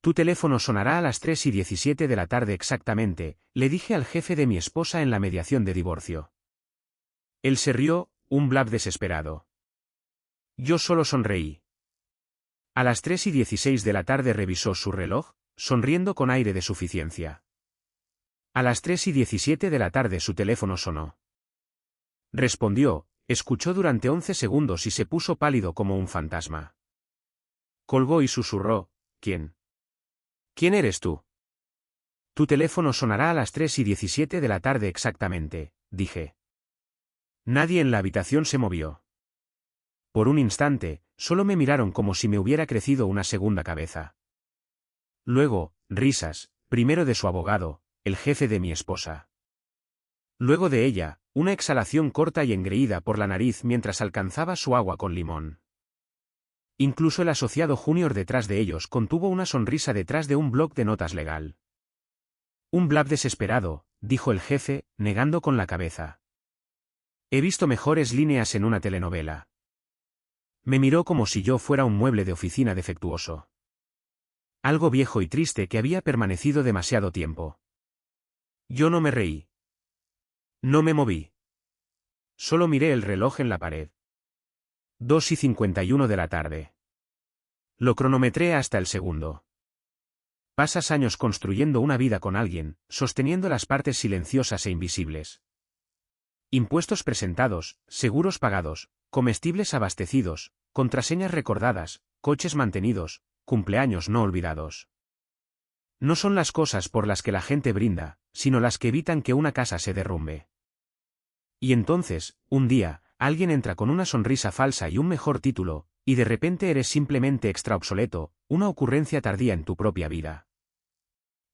Tu teléfono sonará a las 3:17 de la tarde exactamente, le dije al jefe de mi esposa en la mediación de divorcio. Él se rió, un blab desesperado. Yo solo sonreí. A las 3:16 de la tarde revisó su reloj, sonriendo con aire de suficiencia. A las 3:17 de la tarde su teléfono sonó. Respondió, escuchó durante 11 segundos y se puso pálido como un fantasma. Colgó y susurró, ¿quién? ¿Quién eres tú? Tu teléfono sonará a las 3:17 de la tarde exactamente, dije. Nadie en la habitación se movió. Por un instante, solo me miraron como si me hubiera crecido una segunda cabeza. Luego, risas, primero de su abogado, el jefe de mi esposa. Luego de ella, una exhalación corta y engreída por la nariz mientras alcanzaba su agua con limón. Incluso el asociado junior detrás de ellos contuvo una sonrisa detrás de un bloc de notas legal. Un blab desesperado, dijo el jefe, negando con la cabeza. He visto mejores líneas en una telenovela. Me miró como si yo fuera un mueble de oficina defectuoso. Algo viejo y triste que había permanecido demasiado tiempo. Yo no me reí. No me moví. Solo miré el reloj en la pared. 2:51 de la tarde. Lo cronometré hasta el segundo. Pasas años construyendo una vida con alguien, sosteniendo las partes silenciosas e invisibles. Impuestos presentados, seguros pagados, comestibles abastecidos, contraseñas recordadas, coches mantenidos, cumpleaños no olvidados. No son las cosas por las que la gente brinda, sino las que evitan que una casa se derrumbe. Y entonces, un día, alguien entra con una sonrisa falsa y un mejor título, y de repente eres simplemente extra obsoleto, una ocurrencia tardía en tu propia vida.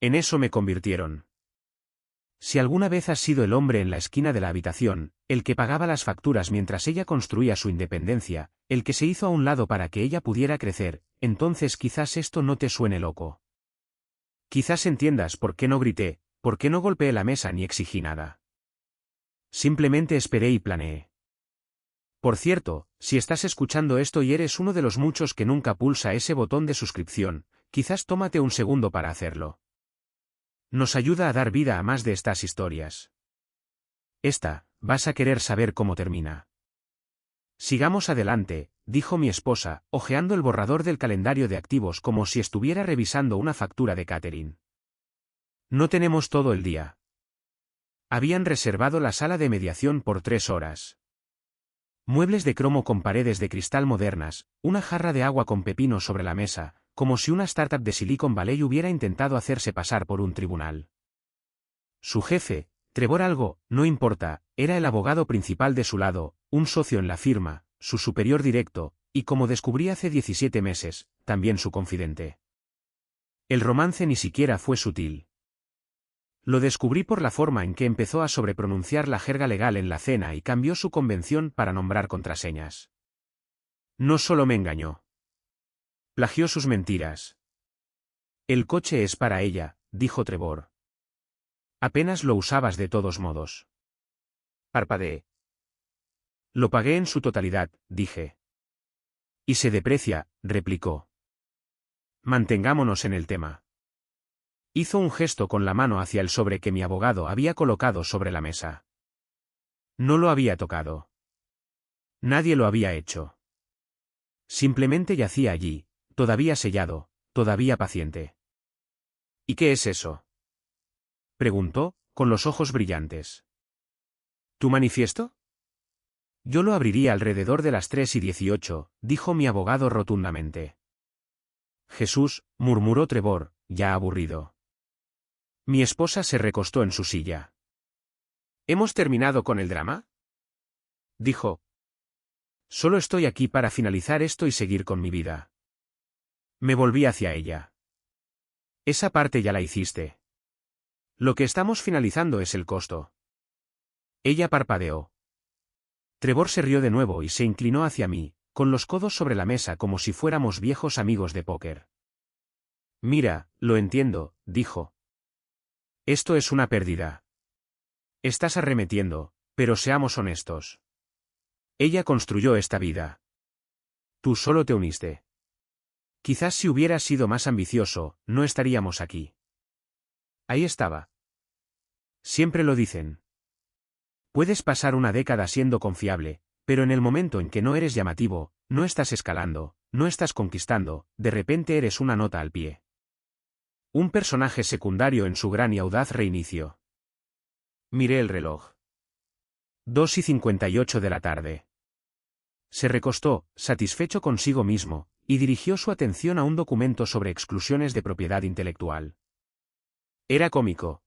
En eso me convirtieron. Si alguna vez has sido el hombre en la esquina de la habitación, el que pagaba las facturas mientras ella construía su independencia, el que se hizo a un lado para que ella pudiera crecer, entonces quizás esto no te suene loco. Quizás entiendas por qué no grité, por qué no golpeé la mesa ni exigí nada. Simplemente esperé y planeé. Por cierto, si estás escuchando esto y eres uno de los muchos que nunca pulsa ese botón de suscripción, quizás tómate un segundo para hacerlo. Nos ayuda a dar vida a más de estas historias. Vas a querer saber cómo termina. Sigamos adelante, dijo mi esposa, hojeando el borrador del calendario de activos como si estuviera revisando una factura de catering. No tenemos todo el día. Habían reservado la sala de mediación por 3 horas. Muebles de cromo con paredes de cristal modernas, una jarra de agua con pepino sobre la mesa, como si una startup de Silicon Valley hubiera intentado hacerse pasar por un tribunal. Su jefe, Trevor Algo, no importa, era el abogado principal de su lado, un socio en la firma, su superior directo, y como descubrí hace 17 meses, también su confidente. El romance ni siquiera fue sutil. Lo descubrí por la forma en que empezó a sobrepronunciar la jerga legal en la cena y cambió su convención para nombrar contraseñas. No solo me engañó. Plagió sus mentiras. El coche es para ella, dijo Trevor. Apenas lo usabas de todos modos. Parpadeé. Lo pagué en su totalidad, dije. Y se deprecia, replicó. Mantengámonos en el tema. Hizo un gesto con la mano hacia el sobre que mi abogado había colocado sobre la mesa. No lo había tocado. Nadie lo había hecho. Simplemente yacía allí, todavía sellado, todavía paciente. ¿Y qué es eso?, preguntó, con los ojos brillantes. ¿Tu manifiesto? Yo lo abriría alrededor de las 3:18, dijo mi abogado rotundamente. Jesús, murmuró Trevor, ya aburrido. Mi esposa se recostó en su silla. ¿Hemos terminado con el drama?, dijo. Solo estoy aquí para finalizar esto y seguir con mi vida. Me volví hacia ella. Esa parte ya la hiciste. Lo que estamos finalizando es el costo. Ella parpadeó. Trevor se rió de nuevo y se inclinó hacia mí, con los codos sobre la mesa como si fuéramos viejos amigos de póker. Mira, lo entiendo, dijo. Esto es una pérdida. Estás arremetiendo, pero seamos honestos. Ella construyó esta vida. Tú solo te uniste. Quizás si hubieras sido más ambicioso, no estaríamos aquí. Ahí estaba. Siempre lo dicen. Puedes pasar una década siendo confiable, pero en el momento en que no eres llamativo, no estás escalando, no estás conquistando, de repente eres una nota al pie. Un personaje secundario en su gran y audaz reinicio. Miré el reloj. 2:58 de la tarde. Se recostó, satisfecho consigo mismo, y dirigió su atención a un documento sobre exclusiones de propiedad intelectual. Era cómico.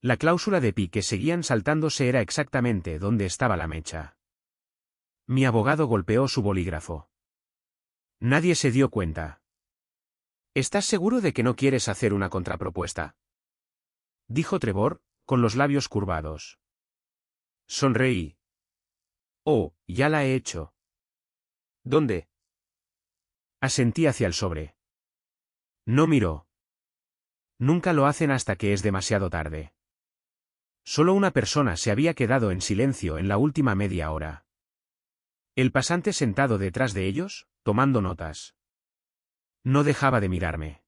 La cláusula de pi que seguían saltándose era exactamente donde estaba la mecha. Mi abogado golpeó su bolígrafo. Nadie se dio cuenta. ¿Estás seguro de que no quieres hacer una contrapropuesta?, dijo Trevor, con los labios curvados. Sonreí. Oh, ya la he hecho. ¿Dónde? Asentí hacia el sobre. No miró. Nunca lo hacen hasta que es demasiado tarde. Solo una persona se había quedado en silencio en la última media hora. El pasante sentado detrás de ellos, tomando notas. No dejaba de mirarme.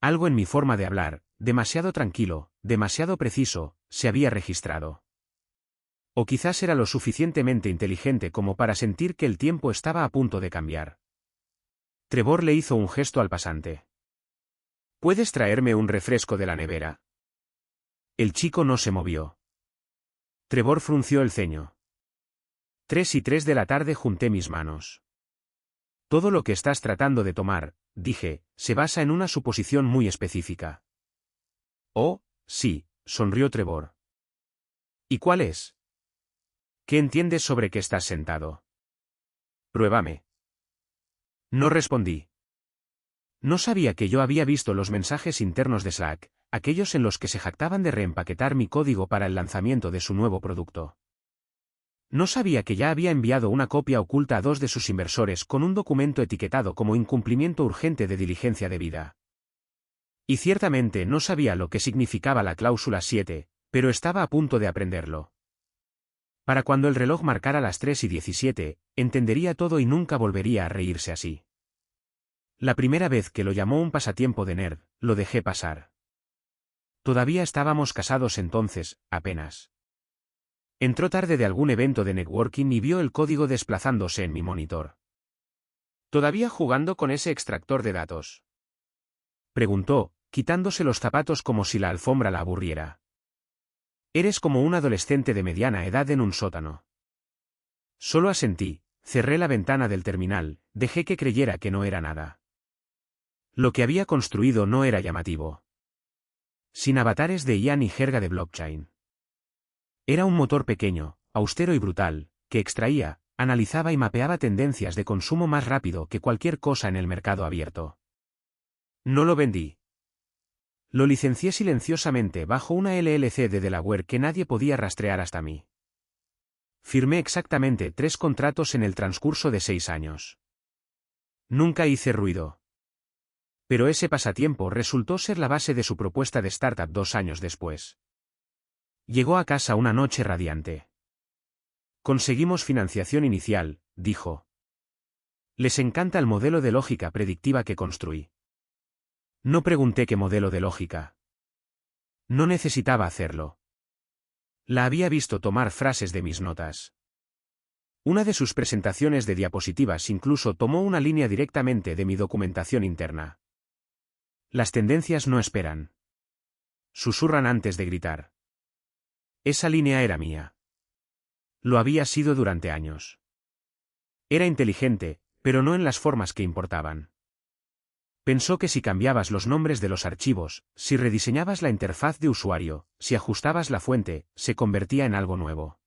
Algo en mi forma de hablar, demasiado tranquilo, demasiado preciso, se había registrado. O quizás era lo suficientemente inteligente como para sentir que el tiempo estaba a punto de cambiar. Trevor le hizo un gesto al pasante. ¿Puedes traerme un refresco de la nevera? El chico no se movió. Trevor frunció el ceño. 3:03 de la tarde junté mis manos. Todo lo que estás tratando de tomar, dije, se basa en una suposición muy específica. Oh, sí, sonrió Trevor. ¿Y cuál es? ¿Qué entiendes sobre que estás sentado? Pruébame. No respondí. No sabía que yo había visto los mensajes internos de Slack, aquellos en los que se jactaban de reempaquetar mi código para el lanzamiento de su nuevo producto. No sabía que ya había enviado una copia oculta a 2 de sus inversores con un documento etiquetado como incumplimiento urgente de diligencia debida. Y ciertamente no sabía lo que significaba la cláusula 7, pero estaba a punto de aprenderlo. Para cuando el reloj marcara las 3:17, entendería todo y nunca volvería a reírse así. La primera vez que lo llamó un pasatiempo de nerd, lo dejé pasar. Todavía estábamos casados entonces, apenas. Entró tarde de algún evento de networking y vio el código desplazándose en mi monitor. ¿Todavía jugando con ese extractor de datos?, preguntó, quitándose los zapatos como si la alfombra la aburriera. Eres como un adolescente de mediana edad en un sótano. Solo asentí, cerré la ventana del terminal, dejé que creyera que no era nada. Lo que había construido no era llamativo. Sin avatares de IA ni jerga de blockchain. Era un motor pequeño, austero y brutal, que extraía, analizaba y mapeaba tendencias de consumo más rápido que cualquier cosa en el mercado abierto. No lo vendí. Lo licencié silenciosamente bajo una LLC de Delaware que nadie podía rastrear hasta mí. Firmé exactamente 3 contratos en el transcurso de 6 años. Nunca hice ruido. Pero ese pasatiempo resultó ser la base de su propuesta de startup 2 años después. Llegó a casa una noche radiante. Conseguimos financiación inicial, dijo. Les encanta el modelo de lógica predictiva que construí. No pregunté qué modelo de lógica. No necesitaba hacerlo. La había visto tomar frases de mis notas. Una de sus presentaciones de diapositivas incluso tomó una línea directamente de mi documentación interna. Las tendencias no esperan. Susurran antes de gritar. Esa línea era mía. Lo había sido durante años. Era inteligente, pero no en las formas que importaban. Pensó que si cambiabas los nombres de los archivos, si rediseñabas la interfaz de usuario, si ajustabas la fuente, se convertía en algo nuevo.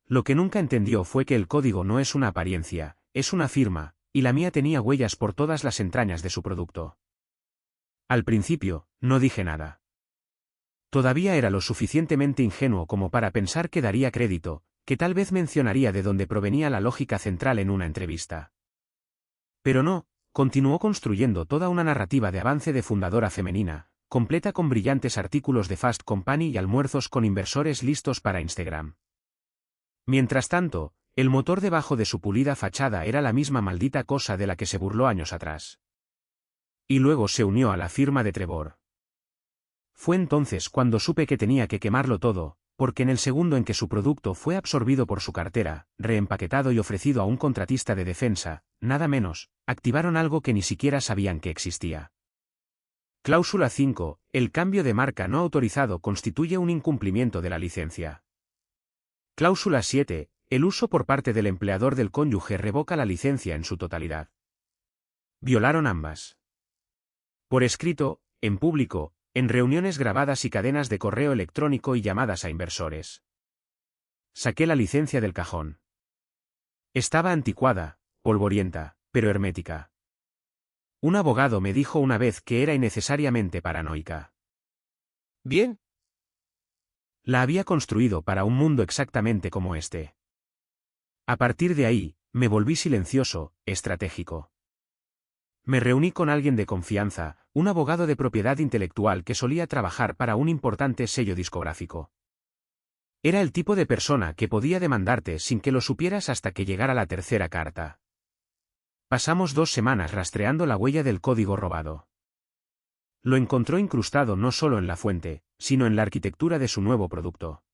Lo que nunca entendió fue que el código no es una apariencia, es una firma, y la mía tenía huellas por todas las entrañas de su producto. Al principio, no dije nada. Todavía era lo suficientemente ingenuo como para pensar que daría crédito, que tal vez mencionaría de dónde provenía la lógica central en una entrevista. Pero no, continuó construyendo toda una narrativa de avance de fundadora femenina, completa con brillantes artículos de Fast Company y almuerzos con inversores listos para Instagram. Mientras tanto, El motor debajo de su pulida fachada era la misma maldita cosa de la que se burló años atrás. Y luego se unió a la firma de Trevor. Fue entonces cuando supe que tenía que quemarlo todo, porque en el segundo en que su producto fue absorbido por su cartera, reempaquetado y ofrecido a un contratista de defensa, nada menos, activaron algo que ni siquiera sabían que existía. Cláusula 5. El cambio de marca no autorizado constituye un incumplimiento de la licencia. Cláusula 7. El uso por parte del empleador del cónyuge revoca la licencia en su totalidad. Violaron ambas. Por escrito, en público, en reuniones grabadas y cadenas de correo electrónico y llamadas a inversores. Saqué la licencia del cajón. Estaba anticuada, polvorienta, pero hermética. Un abogado me dijo una vez que era innecesariamente paranoica. Bien. La había construido para un mundo exactamente como este. A partir de ahí, me volví silencioso, estratégico. Me reuní con alguien de confianza, un abogado de propiedad intelectual que solía trabajar para un importante sello discográfico. Era el tipo de persona que podía demandarte sin que lo supieras hasta que llegara la tercera carta. Pasamos 2 semanas rastreando la huella del código robado. Lo encontró incrustado no solo en la fuente, sino en la arquitectura de su nuevo producto.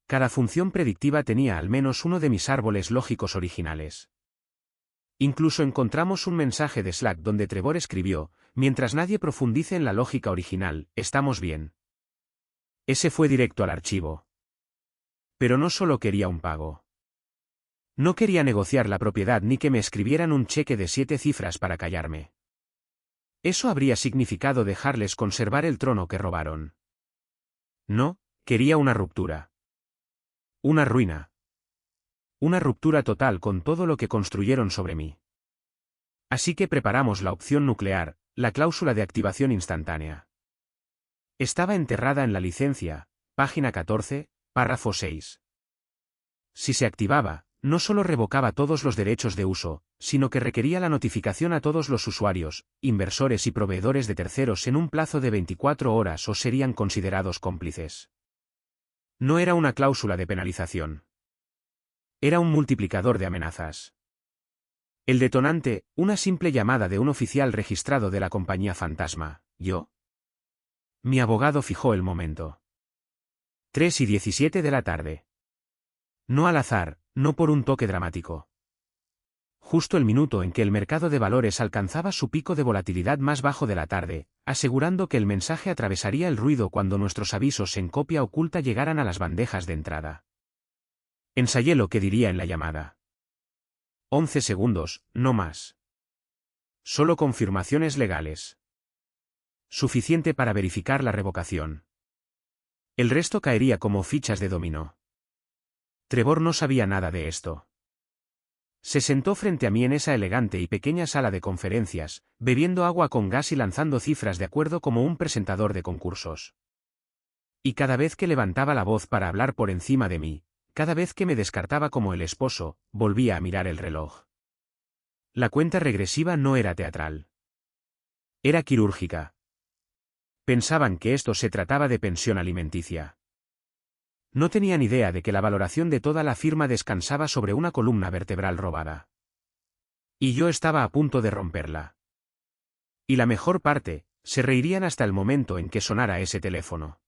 Cada función predictiva tenía al menos uno de mis árboles lógicos originales. Incluso encontramos un mensaje de Slack donde Trevor escribió: mientras nadie profundice en la lógica original, estamos bien. Ese fue directo al archivo. Pero no solo quería un pago. No quería negociar la propiedad ni que me escribieran un cheque de 7 cifras para callarme. Eso habría significado dejarles conservar el trono que robaron. No, quería una ruptura. Una ruina. Una ruptura total con todo lo que construyeron sobre mí. Así que preparamos la opción nuclear, la cláusula de activación instantánea. Estaba enterrada en la licencia, página 14, párrafo 6. Si se activaba, no solo revocaba todos los derechos de uso, sino que requería la notificación a todos los usuarios, inversores y proveedores de terceros en un plazo de 24 horas o serían considerados cómplices. No era una cláusula de penalización. Era un multiplicador de amenazas. El detonante, una simple llamada de un oficial registrado de la compañía fantasma, ¿yo? Mi abogado fijó el momento. 3:17 de la tarde. No al azar, no por un toque dramático. Justo el minuto en que el mercado de valores alcanzaba su pico de volatilidad más bajo de la tarde, asegurando que el mensaje atravesaría el ruido cuando nuestros avisos en copia oculta llegaran a las bandejas de entrada. Ensayé lo que diría en la llamada. 11 segundos, no más. Solo confirmaciones legales. Suficiente para verificar la revocación. El resto caería como fichas de dominó. Trevor no sabía nada de esto. Se sentó frente a mí en esa elegante y pequeña sala de conferencias, bebiendo agua con gas y lanzando cifras de acuerdo como un presentador de concursos. Y cada vez que levantaba la voz para hablar por encima de mí, cada vez que me descartaba como el esposo, volvía a mirar el reloj. La cuenta regresiva no era teatral. Era quirúrgica. Pensaban que esto se trataba de pensión alimenticia. No tenían idea de que la valoración de toda la firma descansaba sobre una columna vertebral robada. Y yo estaba a punto de romperla. Y la mejor parte, se reirían hasta el momento en que sonara ese teléfono.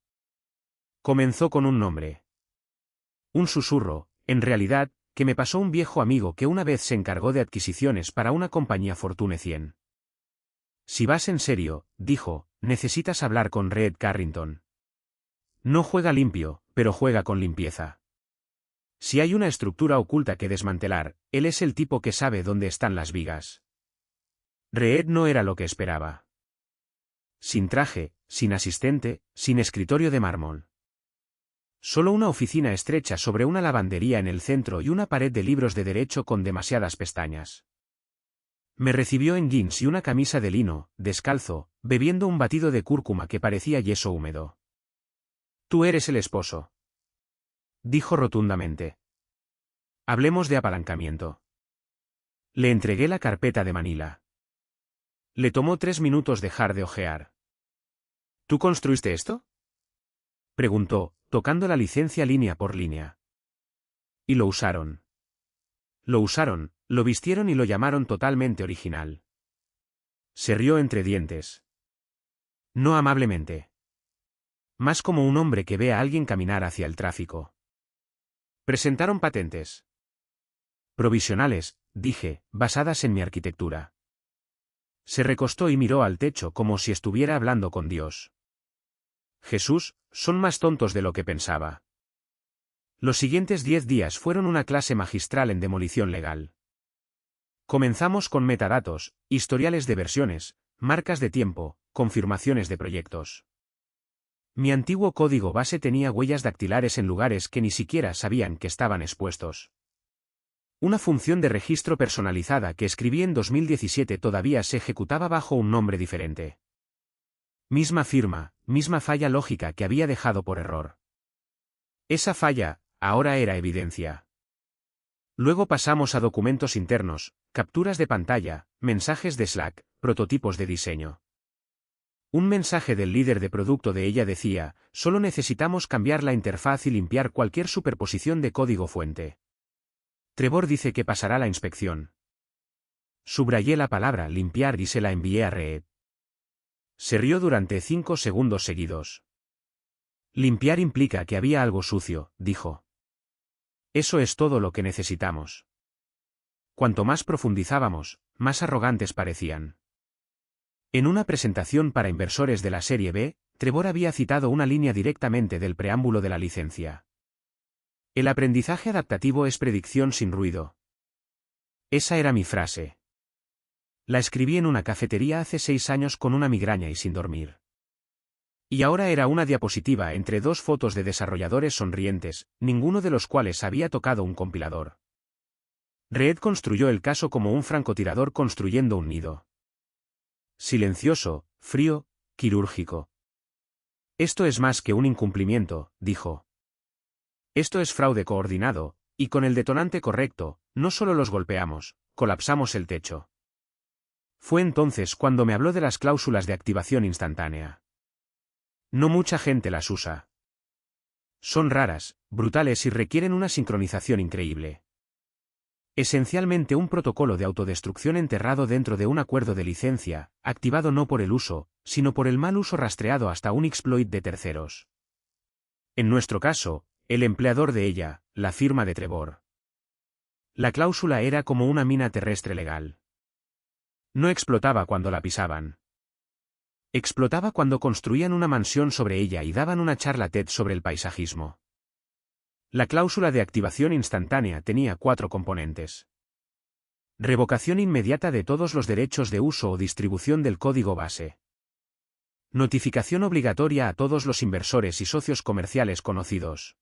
Comenzó con un nombre. Un susurro, en realidad, que me pasó un viejo amigo que una vez se encargó de adquisiciones para una compañía Fortune 100. Si vas en serio, dijo, necesitas hablar con Reed Carrington. No juega limpio, pero juega con limpieza. Si hay una estructura oculta que desmantelar, él es el tipo que sabe dónde están las vigas. Reed no era lo que esperaba. Sin traje, sin asistente, sin escritorio de mármol. Solo una oficina estrecha sobre una lavandería en el centro y una pared de libros de derecho con demasiadas pestañas. Me recibió en jeans y una camisa de lino, descalzo, bebiendo un batido de cúrcuma que parecía yeso húmedo. Tú eres el esposo. Dijo rotundamente. Hablemos de apalancamiento. Le entregué la carpeta de Manila. Le tomó 3 minutos dejar de hojear. ¿Tú construiste esto? Preguntó, tocando la licencia línea por línea. Y lo usaron. Lo usaron, lo vistieron y lo llamaron totalmente original. Se rió entre dientes. No amablemente. Más como un hombre que ve a alguien caminar hacia el tráfico. Presentaron patentes provisionales, dije, basadas en mi arquitectura. Se recostó y miró al techo como si estuviera hablando con Dios. Jesús, son más tontos de lo que pensaba. Los siguientes 10 días fueron una clase magistral en demolición legal. Comenzamos con metadatos, historiales de versiones, marcas de tiempo, confirmaciones de proyectos. Mi antiguo código base tenía huellas dactilares en lugares que ni siquiera sabían que estaban expuestos. Una función de registro personalizada que escribí en 2017 todavía se ejecutaba bajo un nombre diferente. Misma firma, misma falla lógica que había dejado por error. Esa falla, ahora era evidencia. Luego pasamos a documentos internos, capturas de pantalla, mensajes de Slack, prototipos de diseño. Un mensaje del líder de producto de ella decía, solo necesitamos cambiar la interfaz y limpiar cualquier superposición de código fuente. Trevor dice que pasará la inspección. Subrayé la palabra limpiar y se la envié a Reed. Se rió durante 5 segundos seguidos. Limpiar implica que había algo sucio, dijo. Eso es todo lo que necesitamos. Cuanto más profundizábamos, más arrogantes parecían. En una presentación para inversores de la serie B, Trevor había citado una línea directamente del preámbulo de la licencia. El aprendizaje adaptativo es predicción sin ruido. Esa era mi frase. La escribí en una cafetería hace 6 años con una migraña y sin dormir. Y ahora era una diapositiva entre 2 fotos de desarrolladores sonrientes, ninguno de los cuales había tocado un compilador. Reed construyó el caso como un francotirador construyendo un nido. Silencioso, frío, quirúrgico. Esto es más que un incumplimiento, dijo. Esto es fraude coordinado, y con el detonante correcto, no solo los golpeamos, colapsamos el techo. Fue entonces cuando me habló de las cláusulas de activación instantánea. No mucha gente las usa. Son raras, brutales y requieren una sincronización increíble. Esencialmente un protocolo de autodestrucción enterrado dentro de un acuerdo de licencia, activado no por el uso, sino por el mal uso rastreado hasta un exploit de terceros. En nuestro caso, el empleador de ella, la firma de Trevor. La cláusula era como una mina terrestre legal. No explotaba cuando la pisaban. Explotaba cuando construían una mansión sobre ella y daban una charla TED sobre el paisajismo. La cláusula de activación instantánea tenía 4 componentes. Revocación inmediata de todos los derechos de uso o distribución del código base. Notificación obligatoria a todos los inversores y socios comerciales conocidos.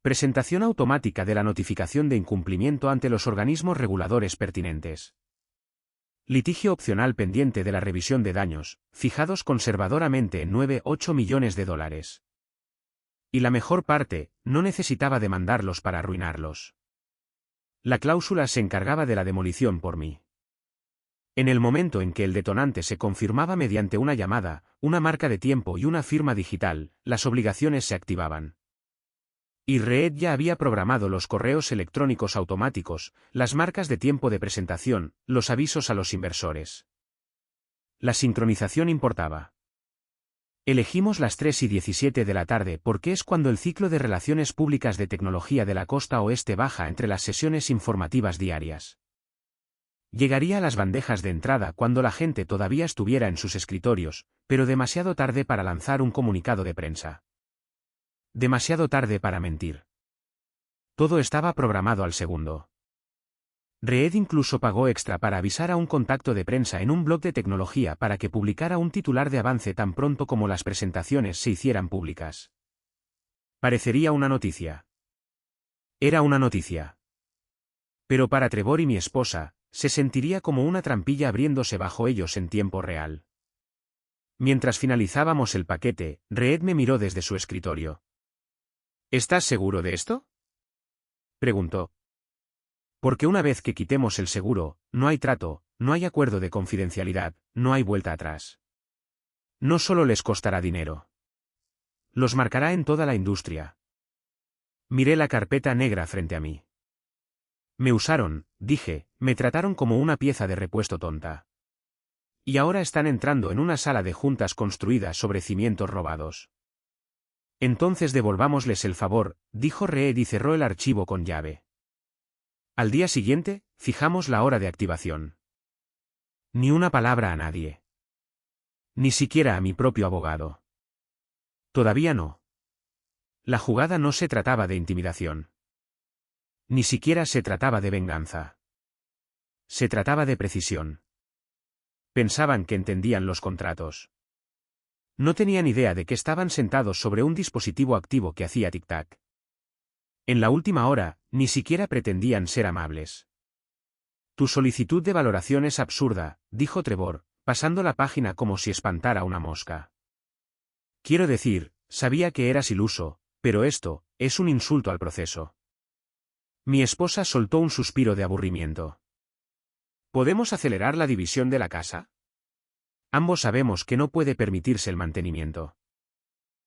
Presentación automática de la notificación de incumplimiento ante los organismos reguladores pertinentes. Litigio opcional pendiente de la revisión de daños, fijados conservadoramente en 9-8 millones de dólares. Y la mejor parte, no necesitaba demandarlos para arruinarlos. La cláusula se encargaba de la demolición por mí. En el momento en que el detonante se confirmaba mediante una llamada, una marca de tiempo y una firma digital, las obligaciones se activaban. Y Reed ya había programado los correos electrónicos automáticos, las marcas de tiempo de presentación, los avisos a los inversores. La sincronización importaba. Elegimos las 3:17 de la tarde porque es cuando el ciclo de relaciones públicas de tecnología de la costa oeste baja entre las sesiones informativas diarias. Llegaría a las bandejas de entrada cuando la gente todavía estuviera en sus escritorios, pero demasiado tarde para lanzar un comunicado de prensa. Demasiado tarde para mentir. Todo estaba programado al segundo. Reed incluso pagó extra para avisar a un contacto de prensa en un blog de tecnología para que publicara un titular de avance tan pronto como las presentaciones se hicieran públicas. Parecería una noticia. Era una noticia. Pero para Trevor y mi esposa, se sentiría como una trampilla abriéndose bajo ellos en tiempo real. Mientras finalizábamos el paquete, Reed me miró desde su escritorio. ¿Estás seguro de esto?, preguntó. Porque una vez que quitemos el seguro, no hay trato, no hay acuerdo de confidencialidad, no hay vuelta atrás. No solo les costará dinero. Los marcará en toda la industria. Miré la carpeta negra frente a mí. Me usaron, dije, me trataron como una pieza de repuesto tonta. Y ahora están entrando en una sala de juntas construida sobre cimientos robados. Entonces devolvámosles el favor, dijo Reed y cerró el archivo con llave. Al día siguiente, fijamos la hora de activación. Ni una palabra a nadie. Ni siquiera a mi propio abogado. Todavía no. La jugada no se trataba de intimidación. Ni siquiera se trataba de venganza. Se trataba de precisión. Pensaban que entendían los contratos. No tenían idea de que estaban sentados sobre un dispositivo activo que hacía tic-tac. En la última hora, ni siquiera pretendían ser amables. Tu solicitud de valoración es absurda, dijo Trevor, pasando la página como si espantara una mosca. Quiero decir, sabía que eras iluso, pero esto es un insulto al proceso. Mi esposa soltó un suspiro de aburrimiento. ¿Podemos acelerar la división de la casa? Ambos sabemos que no puede permitirse el mantenimiento.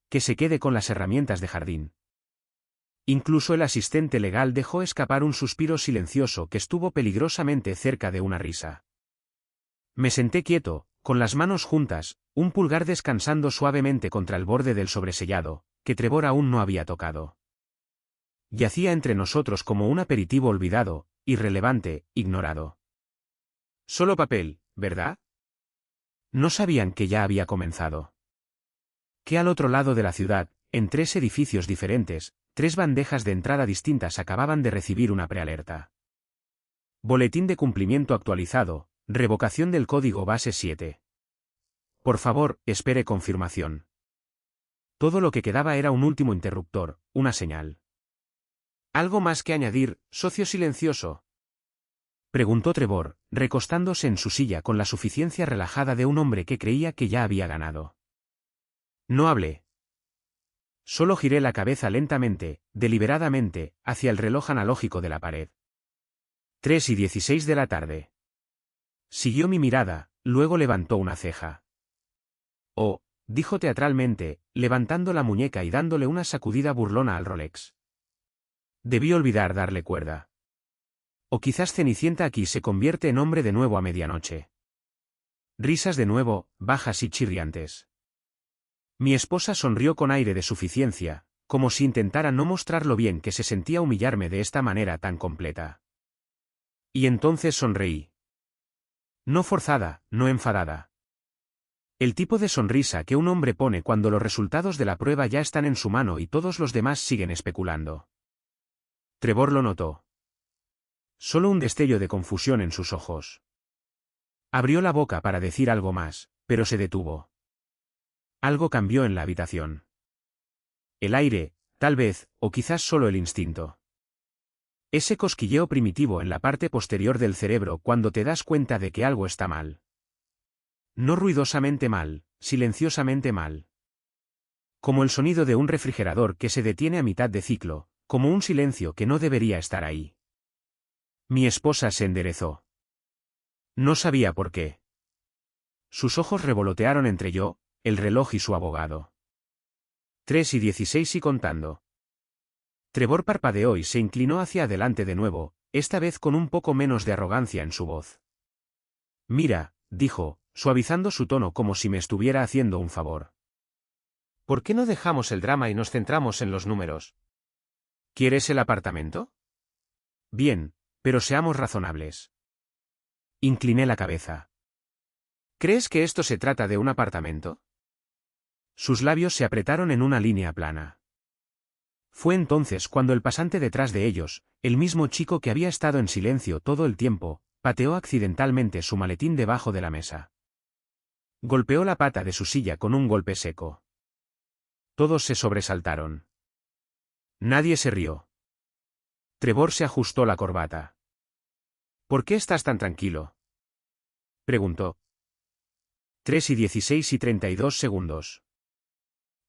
Que se quede con las herramientas de jardín. Incluso el asistente legal dejó escapar un suspiro silencioso que estuvo peligrosamente cerca de una risa. Me senté quieto, con las manos juntas, un pulgar descansando suavemente contra el borde del sobresellado, que Trevor aún no había tocado. Yacía entre nosotros como un aperitivo olvidado, irrelevante, ignorado. Solo papel, ¿verdad? No sabían que ya había comenzado. Que al otro lado de la ciudad, en 3 edificios diferentes, 3 bandejas de entrada distintas acababan de recibir una prealerta. Boletín de cumplimiento actualizado, revocación del código base 7. Por favor, espere confirmación. Todo lo que quedaba era un último interruptor, una señal. ¿Algo más que añadir, socio silencioso? Preguntó Trevor, recostándose en su silla con la suficiencia relajada de un hombre que creía que ya había ganado. No hablé. Solo giré la cabeza lentamente, deliberadamente, hacia el reloj analógico de la pared. 3:16 de la tarde. Siguió mi mirada, luego levantó una ceja. Oh, dijo teatralmente, levantando la muñeca y dándole una sacudida burlona al Rolex. Debí olvidar darle cuerda. O quizás Cenicienta aquí se convierte en hombre de nuevo a medianoche. Risas de nuevo, bajas y chirriantes. Mi esposa sonrió con aire de suficiencia, como si intentara no mostrar lo bien que se sentía humillarme de esta manera tan completa. Y entonces sonreí. No forzada, no enfadada. El tipo de sonrisa que un hombre pone cuando los resultados de la prueba ya están en su mano y todos los demás siguen especulando. Trevor lo notó. Solo un destello de confusión en sus ojos. Abrió la boca para decir algo más, pero se detuvo. Algo cambió en la habitación. El aire, tal vez, o quizás solo el instinto. Ese cosquilleo primitivo en la parte posterior del cerebro cuando te das cuenta de que algo está mal. No ruidosamente mal, silenciosamente mal. Como el sonido de un refrigerador que se detiene a mitad de ciclo, como un silencio que no debería estar ahí. Mi esposa se enderezó. No sabía por qué. Sus ojos revolotearon entre yo, el reloj y su abogado. 3:16 y contando. Trevor parpadeó y se inclinó hacia adelante de nuevo, esta vez con un poco menos de arrogancia en su voz. Mira, dijo, suavizando su tono como si me estuviera haciendo un favor. ¿Por qué no dejamos el drama y nos centramos en los números? ¿Quieres el apartamento? Bien, pero seamos razonables. Incliné la cabeza. ¿Crees que esto se trata de un apartamento? Sus labios se apretaron en una línea plana. Fue entonces cuando el pasante detrás de ellos, el mismo chico que había estado en silencio todo el tiempo, pateó accidentalmente su maletín debajo de la mesa. Golpeó la pata de su silla con un golpe seco. Todos se sobresaltaron. Nadie se rió. Trevor se ajustó la corbata. ¿Por qué estás tan tranquilo? Preguntó. 3:16 y 32 segundos.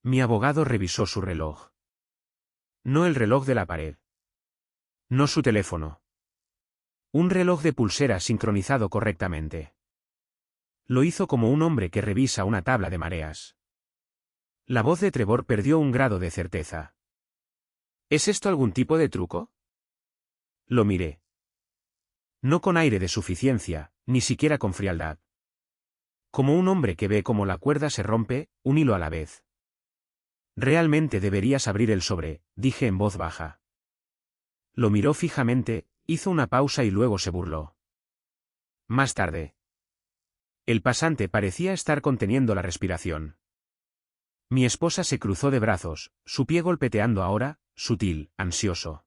Mi abogado revisó su reloj. No el reloj de la pared. No su teléfono. Un reloj de pulsera sincronizado correctamente. Lo hizo como un hombre que revisa una tabla de mareas. La voz de Trevor perdió un grado de certeza. ¿Es esto algún tipo de truco? Lo miré. No con aire de suficiencia, ni siquiera con frialdad. Como un hombre que ve cómo la cuerda se rompe, un hilo a la vez. Realmente deberías abrir el sobre, dije en voz baja. Lo miró fijamente, hizo una pausa y luego se burló. Más tarde. El pasante parecía estar conteniendo la respiración. Mi esposa se cruzó de brazos, su pie golpeteando ahora, sutil, ansioso.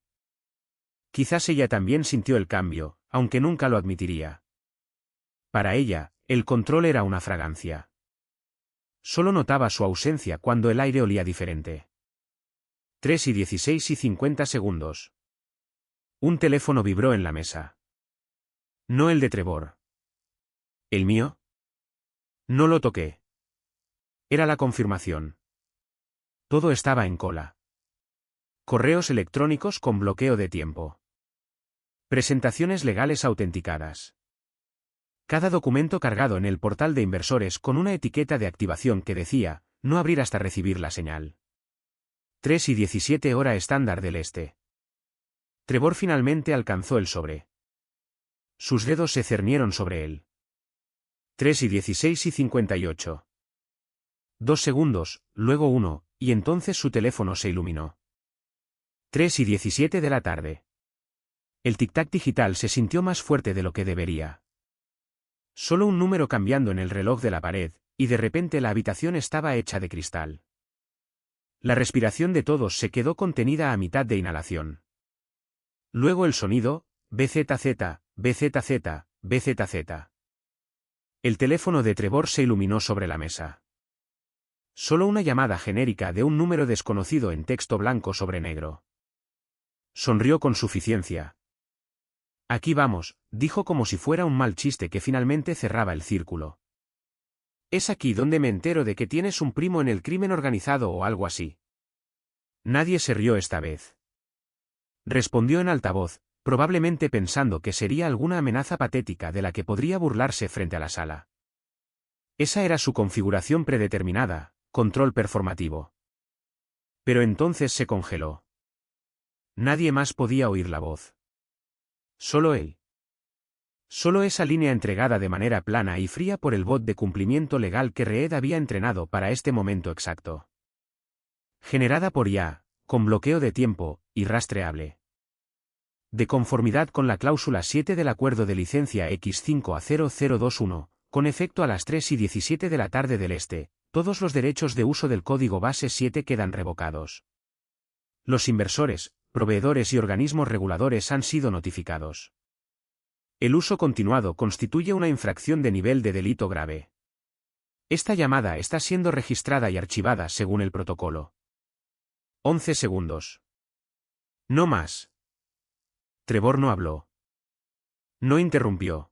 Quizás ella también sintió el cambio, aunque nunca lo admitiría. Para ella, el control era una fragancia. Solo notaba su ausencia cuando el aire olía diferente. 3:16:50. Un teléfono vibró en la mesa. No el de Trevor. ¿El mío? No lo toqué. Era la confirmación. Todo estaba en cola. Correos electrónicos con bloqueo de tiempo. Presentaciones legales autenticadas. Cada documento cargado en el portal de inversores con una etiqueta de activación que decía, no abrir hasta recibir la señal. 3:17 hora estándar del este. Trevor finalmente alcanzó el sobre. Sus dedos se cernieron sobre él. 3:16:58. 2 segundos, luego 1, y entonces su teléfono se iluminó. 3:17 de la tarde. El tic-tac digital se sintió más fuerte de lo que debería. Solo un número cambiando en el reloj de la pared, y de repente la habitación estaba hecha de cristal. La respiración de todos se quedó contenida a mitad de inhalación. Luego el sonido, BZZ, BZZ, BZZ. El teléfono de Trevor se iluminó sobre la mesa. Solo una llamada genérica de un número desconocido en texto blanco sobre negro. Sonrió con suficiencia. Aquí vamos, dijo como si fuera un mal chiste que finalmente cerraba el círculo. Es aquí donde me entero de que tienes un primo en el crimen organizado o algo así. Nadie se rió esta vez. Respondió en altavoz, probablemente pensando que sería alguna amenaza patética de la que podría burlarse frente a la sala. Esa era su configuración predeterminada, control performativo. Pero entonces se congeló. Nadie más podía oír la voz. Solo él. Solo esa línea entregada de manera plana y fría por el bot de cumplimiento legal que Reed había entrenado para este momento exacto. Generada por IA, con bloqueo de tiempo, y rastreable. De conformidad con la cláusula 7 del acuerdo de licencia X5A0021, con efecto a las 3:17 de la tarde del este, todos los derechos de uso del código base 7 quedan revocados. Los inversores, proveedores y organismos reguladores han sido notificados. El uso continuado constituye una infracción de nivel de delito grave. Esta llamada está siendo registrada y archivada según el protocolo. 11 segundos. No más. Trevor no habló. No interrumpió.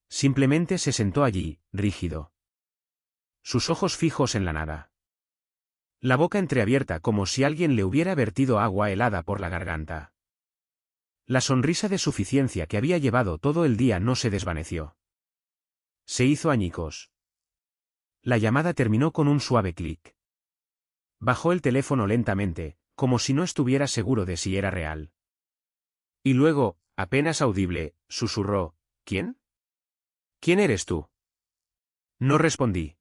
Simplemente se sentó allí, rígido. Sus ojos fijos en la nada. La boca entreabierta como si alguien le hubiera vertido agua helada por la garganta. La sonrisa de suficiencia que había llevado todo el día no se desvaneció. Se hizo añicos. La llamada terminó con un suave clic. Bajó el teléfono lentamente, como si no estuviera seguro de si era real. Y luego, apenas audible, susurró, ¿quién? ¿Quién eres tú? No respondí.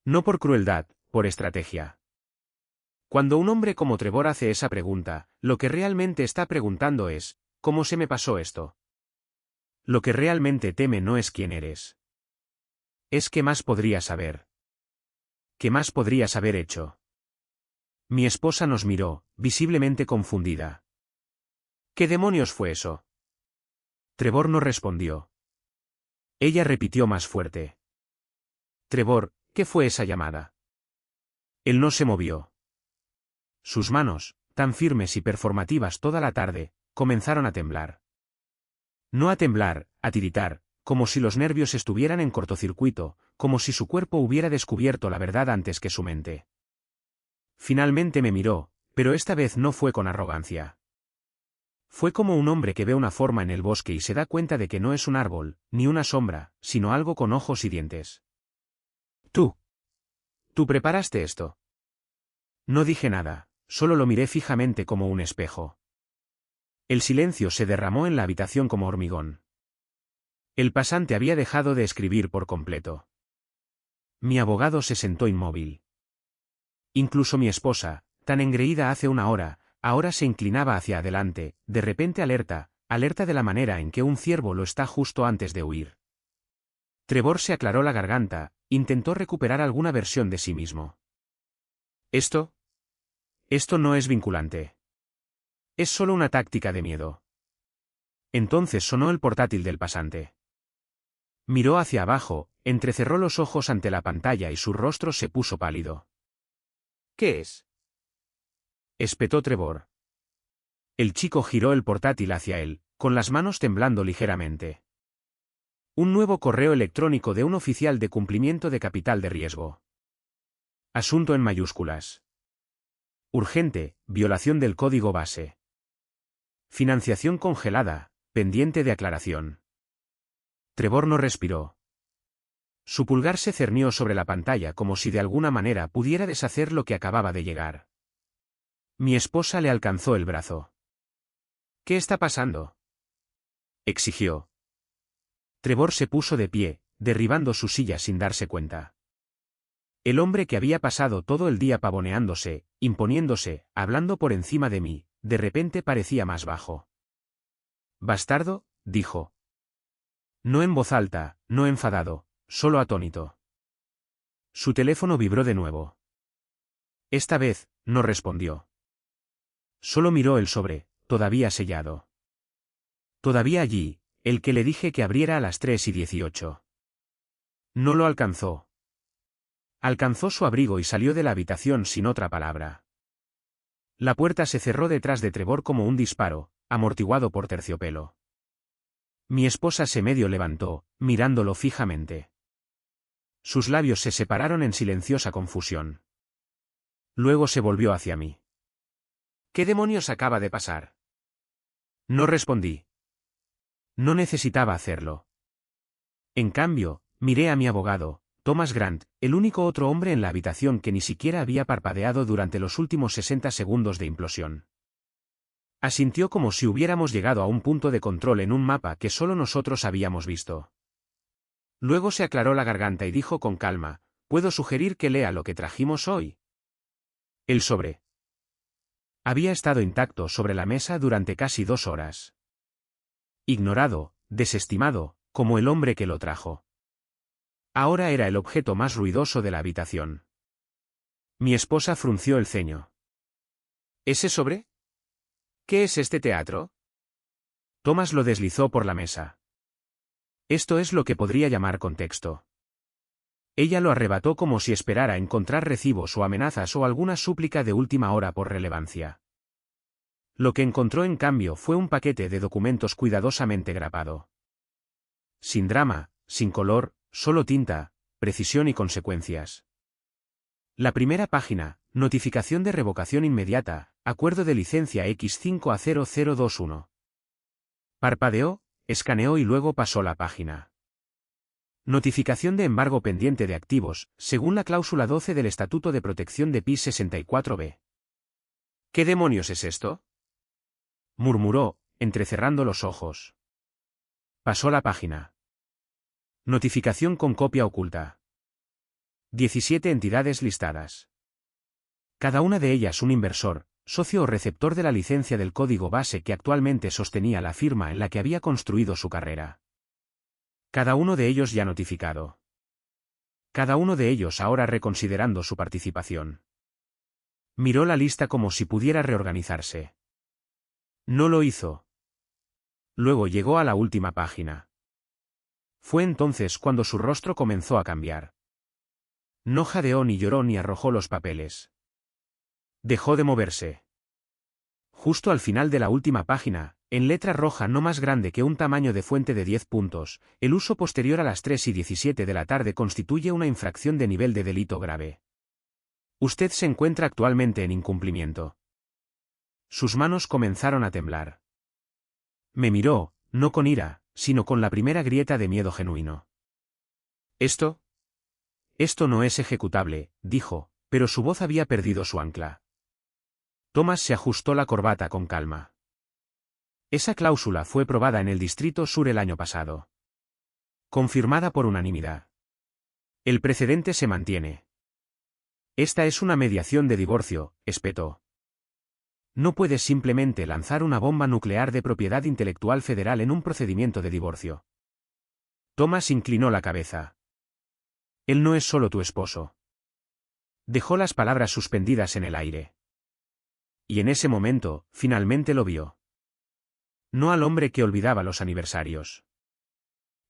No por crueldad, por estrategia. Cuando un hombre como Trevor hace esa pregunta, lo que realmente está preguntando es, ¿cómo se me pasó esto? Lo que realmente teme no es quién eres. Es qué más podrías saber. ¿Qué más podrías haber hecho? Mi esposa nos miró, visiblemente confundida. ¿Qué demonios fue eso? Trevor no respondió. Ella repitió más fuerte. Trevor, ¿qué fue esa llamada? Él no se movió. Sus manos, tan firmes y performativas toda la tarde, comenzaron a temblar. No a temblar, a tiritar, como si los nervios estuvieran en cortocircuito, como si su cuerpo hubiera descubierto la verdad antes que su mente. Finalmente me miró, pero esta vez no fue con arrogancia. Fue como un hombre que ve una forma en el bosque y se da cuenta de que no es un árbol, ni una sombra, sino algo con ojos y dientes. Tú. Tú preparaste esto. No dije nada, solo lo miré fijamente como un espejo. El silencio se derramó en la habitación como hormigón. El pasante había dejado de escribir por completo. Mi abogado se sentó inmóvil. Incluso mi esposa, tan engreída hace una hora, ahora se inclinaba hacia adelante, de repente alerta de la manera en que un ciervo lo está justo antes de huir. Trevor se aclaró la garganta, intentó recuperar alguna versión de sí mismo. Esto no es vinculante. Es solo una táctica de miedo. Entonces sonó el portátil del pasante. Miró hacia abajo, entrecerró los ojos ante la pantalla y su rostro se puso pálido. ¿Qué es? Espetó Trevor. El chico giró el portátil hacia él, con las manos temblando ligeramente. Un nuevo correo electrónico de un oficial de cumplimiento de capital de riesgo. Asunto en mayúsculas. Urgente, violación del código base. Financiación congelada, pendiente de aclaración. Trevor no respiró. Su pulgar se cernió sobre la pantalla como si de alguna manera pudiera deshacer lo que acababa de llegar. Mi esposa le alcanzó el brazo. ¿Qué está pasando?, exigió. Trevor se puso de pie, derribando su silla sin darse cuenta. El hombre que había pasado todo el día pavoneándose, imponiéndose, hablando por encima de mí, de repente parecía más bajo. «Bastardo», dijo. No en voz alta, no enfadado, solo atónito. Su teléfono vibró de nuevo. Esta vez, no respondió. Solo miró el sobre, todavía sellado. Todavía allí, el que le dije que abriera a las 3:18. No lo alcanzó. Alcanzó su abrigo y salió de la habitación sin otra palabra. La puerta se cerró detrás de Trevor como un disparo, amortiguado por terciopelo. Mi esposa se medio levantó, mirándolo fijamente. Sus labios se separaron en silenciosa confusión. Luego se volvió hacia mí. «¿Qué demonios acaba de pasar?». No respondí. No necesitaba hacerlo. En cambio, miré a mi abogado, Thomas Grant, el único otro hombre en la habitación que ni siquiera había parpadeado durante los últimos 60 segundos de implosión. Asintió como si hubiéramos llegado a un punto de control en un mapa que solo nosotros habíamos visto. Luego se aclaró la garganta y dijo con calma: «¿Puedo sugerir que lea lo que trajimos hoy?». El sobre. Había estado intacto sobre la mesa durante casi 2 horas. Ignorado, desestimado, como el hombre que lo trajo. Ahora era el objeto más ruidoso de la habitación. Mi esposa frunció el ceño. ¿Ese sobre? ¿Qué es este teatro? Thomas lo deslizó por la mesa. Esto es lo que podría llamar contexto. Ella lo arrebató como si esperara encontrar recibos o amenazas o alguna súplica de última hora por relevancia. Lo que encontró en cambio fue un paquete de documentos cuidadosamente grapado. Sin drama, sin color, solo tinta, precisión y consecuencias. La primera página: notificación de revocación inmediata, acuerdo de licencia X5A0021. Parpadeó, escaneó y luego pasó la página. Notificación de embargo pendiente de activos, según la cláusula 12 del Estatuto de Protección de PIS 64b. ¿Qué demonios es esto?, murmuró, entrecerrando los ojos. Pasó la página. Notificación con copia oculta. 17 entidades listadas. Cada una de ellas un inversor, socio o receptor de la licencia del código base que actualmente sostenía la firma en la que había construido su carrera. Cada uno de ellos ya notificado. Cada uno de ellos ahora reconsiderando su participación. Miró la lista como si pudiera reorganizarse. No lo hizo. Luego llegó a la última página. Fue entonces cuando su rostro comenzó a cambiar. No jadeó ni lloró ni arrojó los papeles. Dejó de moverse. Justo al final de la última página, en letra roja no más grande que un tamaño de fuente de 10 puntos, el uso posterior a las 3:17 de la tarde constituye una infracción de nivel de delito grave. Usted se encuentra actualmente en incumplimiento. Sus manos comenzaron a temblar. Me miró, no con ira, sino con la primera grieta de miedo genuino. Esto no es ejecutable, dijo, pero su voz había perdido su ancla. Thomas se ajustó la corbata con calma. Esa cláusula fue probada en el Distrito Sur el año pasado. Confirmada por unanimidad. El precedente se mantiene. Esta es una mediación de divorcio, espetó. No puedes simplemente lanzar una bomba nuclear de propiedad intelectual federal en un procedimiento de divorcio. Thomas inclinó la cabeza. Él no es solo tu esposo. Dejó las palabras suspendidas en el aire. Y en ese momento, finalmente lo vio. No al hombre que olvidaba los aniversarios.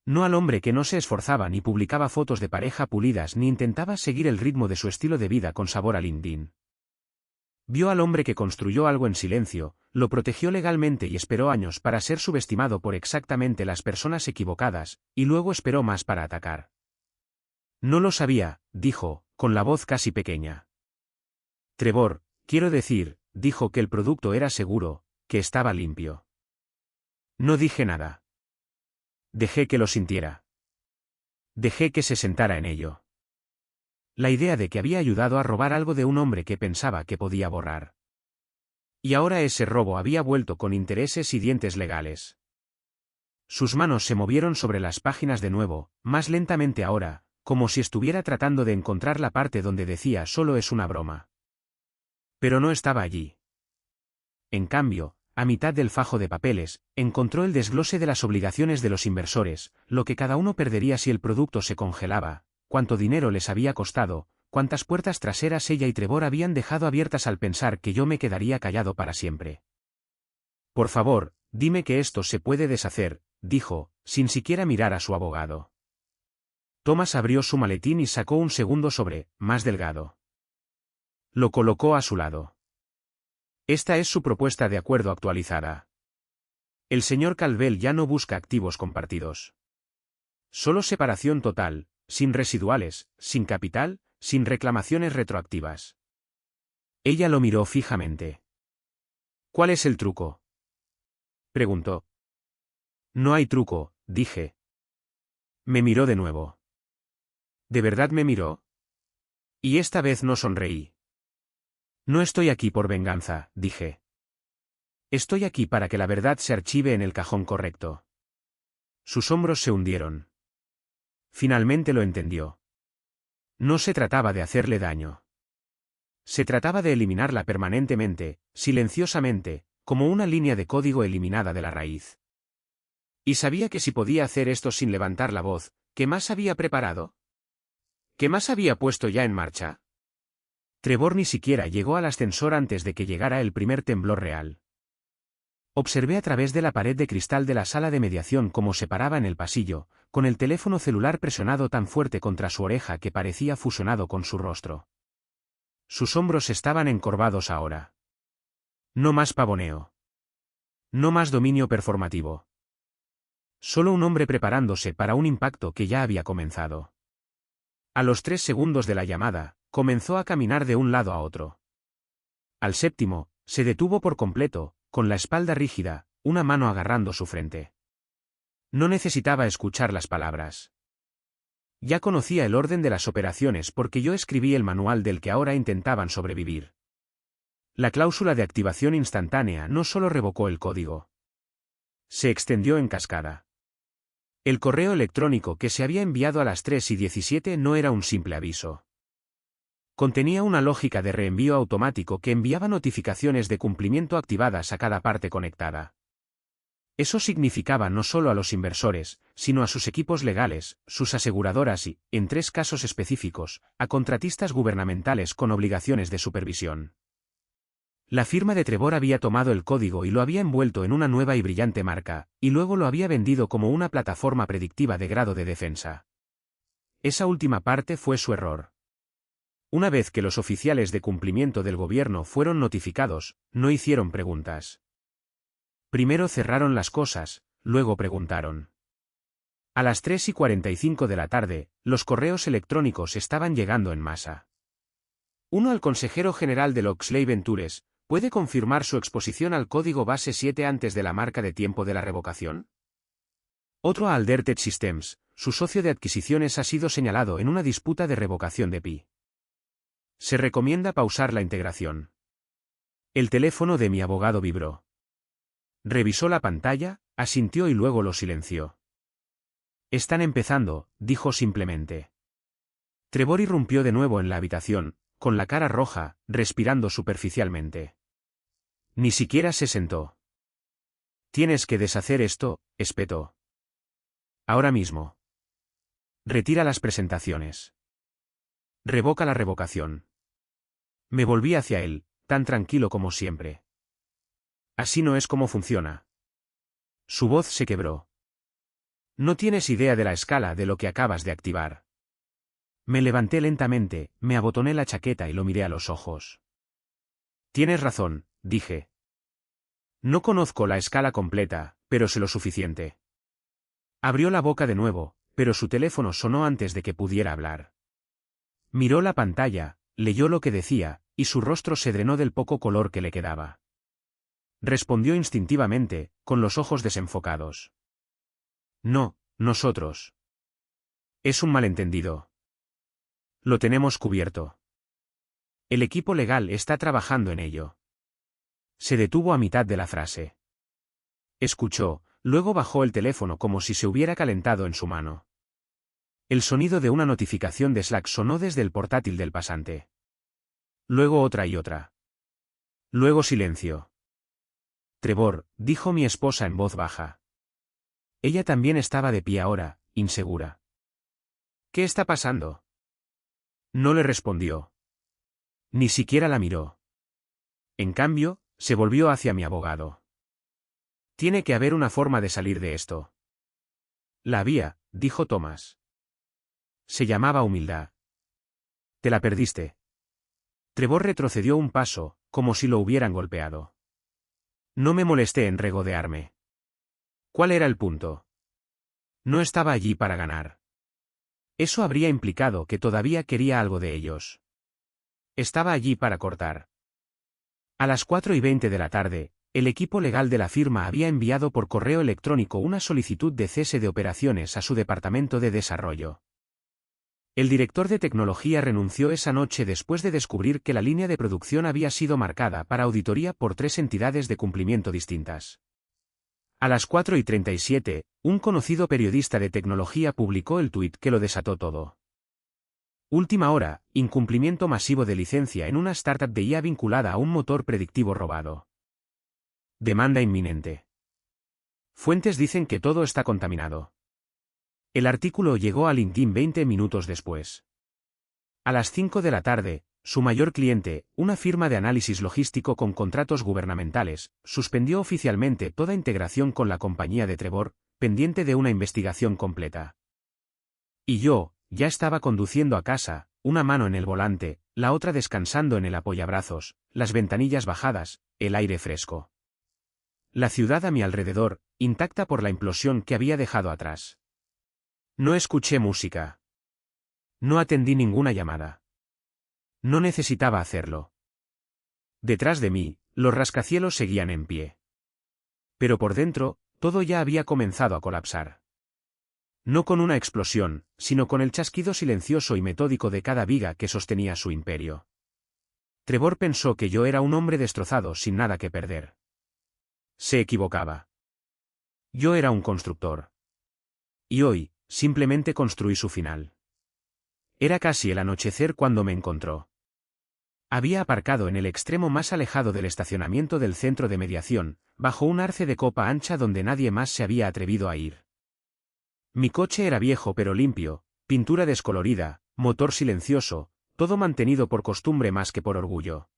No al hombre que no se esforzaba ni publicaba fotos de pareja pulidas ni intentaba seguir el ritmo de su estilo de vida con sabor a LinkedIn. Vio al hombre que construyó algo en silencio, lo protegió legalmente y esperó años para ser subestimado por exactamente las personas equivocadas, y luego esperó más para atacar. No lo sabía, dijo, con la voz casi pequeña. Trevor, quiero decir, dijo que el producto era seguro, que estaba limpio. No dije nada. Dejé que lo sintiera. Dejé que se sentara en ello. La idea de que había ayudado a robar algo de un hombre que pensaba que podía borrar. Y ahora ese robo había vuelto con intereses y dientes legales. Sus manos se movieron sobre las páginas de nuevo, más lentamente ahora, como si estuviera tratando de encontrar la parte donde decía solo es una broma. Pero no estaba allí. En cambio, a mitad del fajo de papeles, encontró el desglose de las obligaciones de los inversores, lo que cada uno perdería si el producto se congelaba, cuánto dinero les había costado, cuántas puertas traseras ella y Trevor habían dejado abiertas al pensar que yo me quedaría callado para siempre. Por favor, dime que esto se puede deshacer, dijo, sin siquiera mirar a su abogado. Thomas abrió su maletín y sacó un segundo sobre, más delgado. Lo colocó a su lado. Esta es su propuesta de acuerdo actualizada. El señor Calvel ya no busca activos compartidos. Solo separación total, sin residuales, sin capital, sin reclamaciones retroactivas. Ella lo miró fijamente. ¿Cuál es el truco?, preguntó. No hay truco, dije. Me miró de nuevo. ¿De verdad me miró? Y esta vez no sonreí. No estoy aquí por venganza, dije. Estoy aquí para que la verdad se archive en el cajón correcto. Sus hombros se hundieron. Finalmente lo entendió. No se trataba de hacerle daño. Se trataba de eliminarla permanentemente, silenciosamente, como una línea de código eliminada de la raíz. Y sabía que si podía hacer esto sin levantar la voz, ¿qué más había preparado? ¿Qué más había puesto ya en marcha? Trevor ni siquiera llegó al ascensor antes de que llegara el primer temblor real. Observé a través de la pared de cristal de la sala de mediación cómo se paraba en el pasillo, con el teléfono celular presionado tan fuerte contra su oreja que parecía fusionado con su rostro. Sus hombros estaban encorvados ahora. No más pavoneo. No más dominio performativo. Solo un hombre preparándose para un impacto que ya había comenzado. A los 3 segundos de la llamada, comenzó a caminar de un lado a otro. Al séptimo, se detuvo por completo, con la espalda rígida, una mano agarrando su frente. No necesitaba escuchar las palabras. Ya conocía el orden de las operaciones porque yo escribí el manual del que ahora intentaban sobrevivir. La cláusula de activación instantánea no solo revocó el código. Se extendió en cascada. El correo electrónico que se había enviado a las 3:17 no era un simple aviso. Contenía una lógica de reenvío automático que enviaba notificaciones de cumplimiento activadas a cada parte conectada. Eso significaba no solo a los inversores, sino a sus equipos legales, sus aseguradoras y, en 3 casos específicos, a contratistas gubernamentales con obligaciones de supervisión. La firma de Trevor había tomado el código y lo había envuelto en una nueva y brillante marca, y luego lo había vendido como una plataforma predictiva de grado de defensa. Esa última parte fue su error. Una vez que los oficiales de cumplimiento del gobierno fueron notificados, no hicieron preguntas. Primero cerraron las cosas, luego preguntaron. A las 3:45 de la tarde, los correos electrónicos estaban llegando en masa. Uno al consejero general de Locksley Ventures, ¿puede confirmar su exposición al código base 7 antes de la marca de tiempo de la revocación? Otro a Aldertech Systems, su socio de adquisiciones ha sido señalado en una disputa de revocación de PI. Se recomienda pausar la integración. El teléfono de mi abogado vibró. Revisó la pantalla, asintió y luego lo silenció. Están empezando, dijo simplemente. Trevor irrumpió de nuevo en la habitación, con la cara roja, respirando superficialmente. Ni siquiera se sentó. Tienes que deshacer esto, espetó. Ahora mismo. Retira las presentaciones. Revoca la revocación. Me volví hacia él, tan tranquilo como siempre. Así no es como funciona. Su voz se quebró. No tienes idea de la escala de lo que acabas de activar. Me levanté lentamente, me abotoné la chaqueta y lo miré a los ojos. Tienes razón, dije. No conozco la escala completa, pero sé lo suficiente. Abrió la boca de nuevo, pero su teléfono sonó antes de que pudiera hablar. Miró la pantalla, leyó lo que decía, y su rostro se drenó del poco color que le quedaba. Respondió instintivamente, con los ojos desenfocados. No, nosotros. Es un malentendido. Lo tenemos cubierto. El equipo legal está trabajando en ello. Se detuvo a mitad de la frase. Escuchó, luego bajó el teléfono como si se hubiera calentado en su mano. El sonido de una notificación de Slack sonó desde el portátil del pasante. Luego otra y otra. Luego silencio. Trevor, dijo mi esposa en voz baja. Ella también estaba de pie ahora, insegura. ¿Qué está pasando? No le respondió. Ni siquiera la miró. En cambio, se volvió hacia mi abogado. Tiene que haber una forma de salir de esto. La había, dijo Thomas. Se llamaba humildad. Te la perdiste. Trevor retrocedió un paso, como si lo hubieran golpeado. No me molesté en regodearme. ¿Cuál era el punto? No estaba allí para ganar. Eso habría implicado que todavía quería algo de ellos. Estaba allí para cortar. A las 4:20 de la tarde, el equipo legal de la firma había enviado por correo electrónico una solicitud de cese de operaciones a su departamento de desarrollo. El director de tecnología renunció esa noche después de descubrir que la línea de producción había sido marcada para auditoría por 3 entidades de cumplimiento distintas. A las 4:37, un conocido periodista de tecnología publicó el tuit que lo desató todo. Última hora, incumplimiento masivo de licencia en una startup de IA vinculada a un motor predictivo robado. Demanda inminente. Fuentes dicen que todo está contaminado. El artículo llegó a LinkedIn 20 minutos después. A las 5 de la tarde, su mayor cliente, una firma de análisis logístico con contratos gubernamentales, suspendió oficialmente toda integración con la compañía de Trevor, pendiente de una investigación completa. Y yo, ya estaba conduciendo a casa, una mano en el volante, la otra descansando en el apoyabrazos, las ventanillas bajadas, el aire fresco. La ciudad a mi alrededor, intacta por la implosión que había dejado atrás. No escuché música. No atendí ninguna llamada. No necesitaba hacerlo. Detrás de mí, los rascacielos seguían en pie. Pero por dentro, todo ya había comenzado a colapsar. No con una explosión, sino con el chasquido silencioso y metódico de cada viga que sostenía su imperio. Trevor pensó que yo era un hombre destrozado sin nada que perder. Se equivocaba. Yo era un constructor. Y hoy, simplemente construí su final. Era casi el anochecer cuando me encontró. Había aparcado en el extremo más alejado del estacionamiento del centro de mediación, bajo un arce de copa ancha donde nadie más se había atrevido a ir. Mi coche era viejo pero limpio, pintura descolorida, motor silencioso, todo mantenido por costumbre más que por orgullo.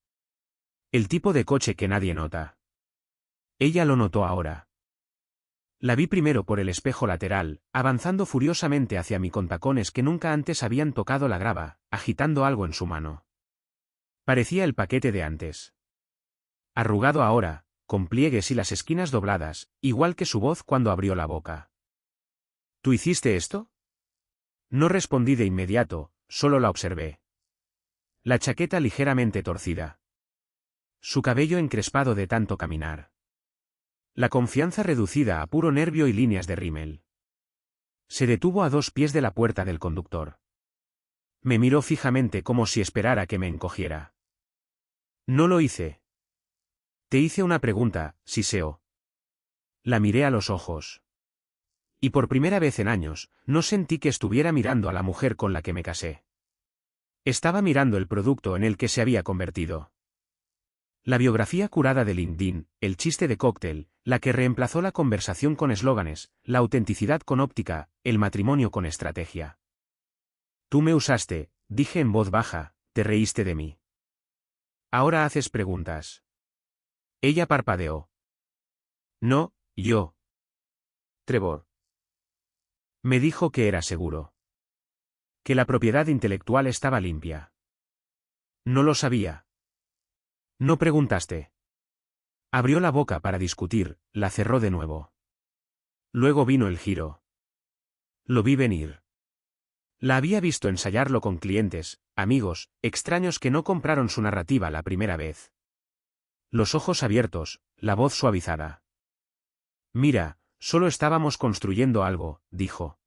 El tipo de coche que nadie nota. Ella lo notó ahora. La vi primero por el espejo lateral, avanzando furiosamente hacia mí con tacones que nunca antes habían tocado la grava, agitando algo en su mano. Parecía el paquete de antes. Arrugado ahora, con pliegues y las esquinas dobladas, igual que su voz cuando abrió la boca. ¿Tú hiciste esto? No respondí de inmediato, solo la observé. La chaqueta ligeramente torcida. Su cabello encrespado de tanto caminar. La confianza reducida a puro nervio y líneas de rímel. Se detuvo a 2 pies de la puerta del conductor. Me miró fijamente como si esperara que me encogiera. No lo hice. Te hice una pregunta, siseo. La miré a los ojos. Y por primera vez en años, no sentí que estuviera mirando a la mujer con la que me casé. Estaba mirando el producto en el que se había convertido. La biografía curada de LinkedIn, el chiste de cóctel, la que reemplazó la conversación con eslóganes, la autenticidad con óptica, el matrimonio con estrategia. Tú me usaste, dije en voz baja, te reíste de mí. Ahora haces preguntas. Ella parpadeó. No, yo. Trevor. Me dijo que era seguro. Que la propiedad intelectual estaba limpia. No lo sabía. No preguntaste. Abrió la boca para discutir, la cerró de nuevo. Luego vino el giro. Lo vi venir. La había visto ensayarlo con clientes, amigos, extraños que no compraron su narrativa la primera vez. Los ojos abiertos, la voz suavizada. Mira, solo estábamos construyendo algo, dijo.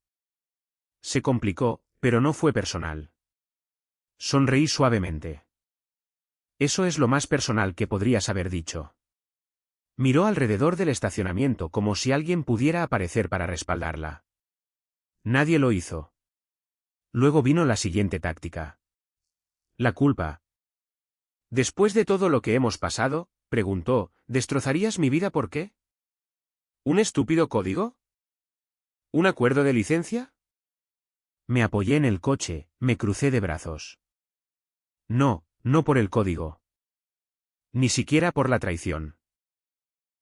Se complicó, pero no fue personal. Sonreí suavemente. Eso es lo más personal que podrías haber dicho. Miró alrededor del estacionamiento como si alguien pudiera aparecer para respaldarla. Nadie lo hizo. Luego vino la siguiente táctica. La culpa. Después de todo lo que hemos pasado, preguntó, ¿destrozarías mi vida por qué? ¿Un estúpido código? ¿Un acuerdo de licencia? Me apoyé en el coche, me crucé de brazos. No, no por el código. Ni siquiera por la traición.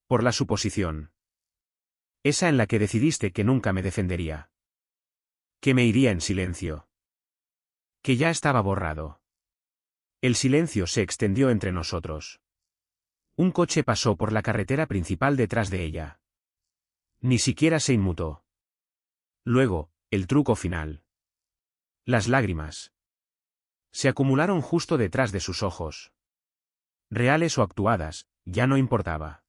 Por la suposición. Esa en la que decidiste que nunca me defendería. Que me iría en silencio. Que ya estaba borrado. El silencio se extendió entre nosotros. Un coche pasó por la carretera principal detrás de ella. Ni siquiera se inmutó. Luego, el truco final. Las lágrimas. Se acumularon justo detrás de sus ojos. Reales o actuadas, ya no importaba.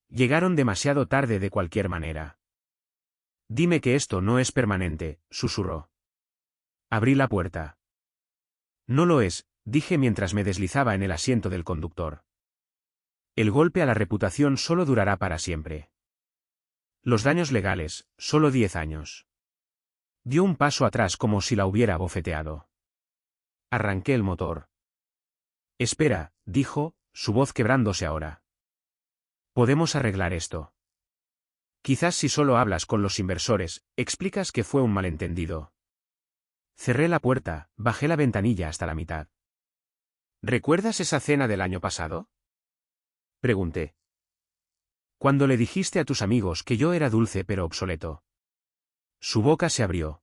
Llegaron demasiado tarde de cualquier manera. Dime que esto no es permanente, susurró. Abrí la puerta. No lo es, dije mientras me deslizaba en el asiento del conductor. El golpe a la reputación solo durará para siempre. Los daños legales, solo 10 años. Dio un paso atrás como si la hubiera bofeteado. Arranqué el motor. Espera, dijo, su voz quebrándose ahora. Podemos arreglar esto. Quizás si solo hablas con los inversores, explicas que fue un malentendido. Cerré la puerta, bajé la ventanilla hasta la mitad. ¿Recuerdas esa cena del año pasado? Pregunté. Cuando le dijiste a tus amigos que yo era dulce pero obsoleto. Su boca se abrió.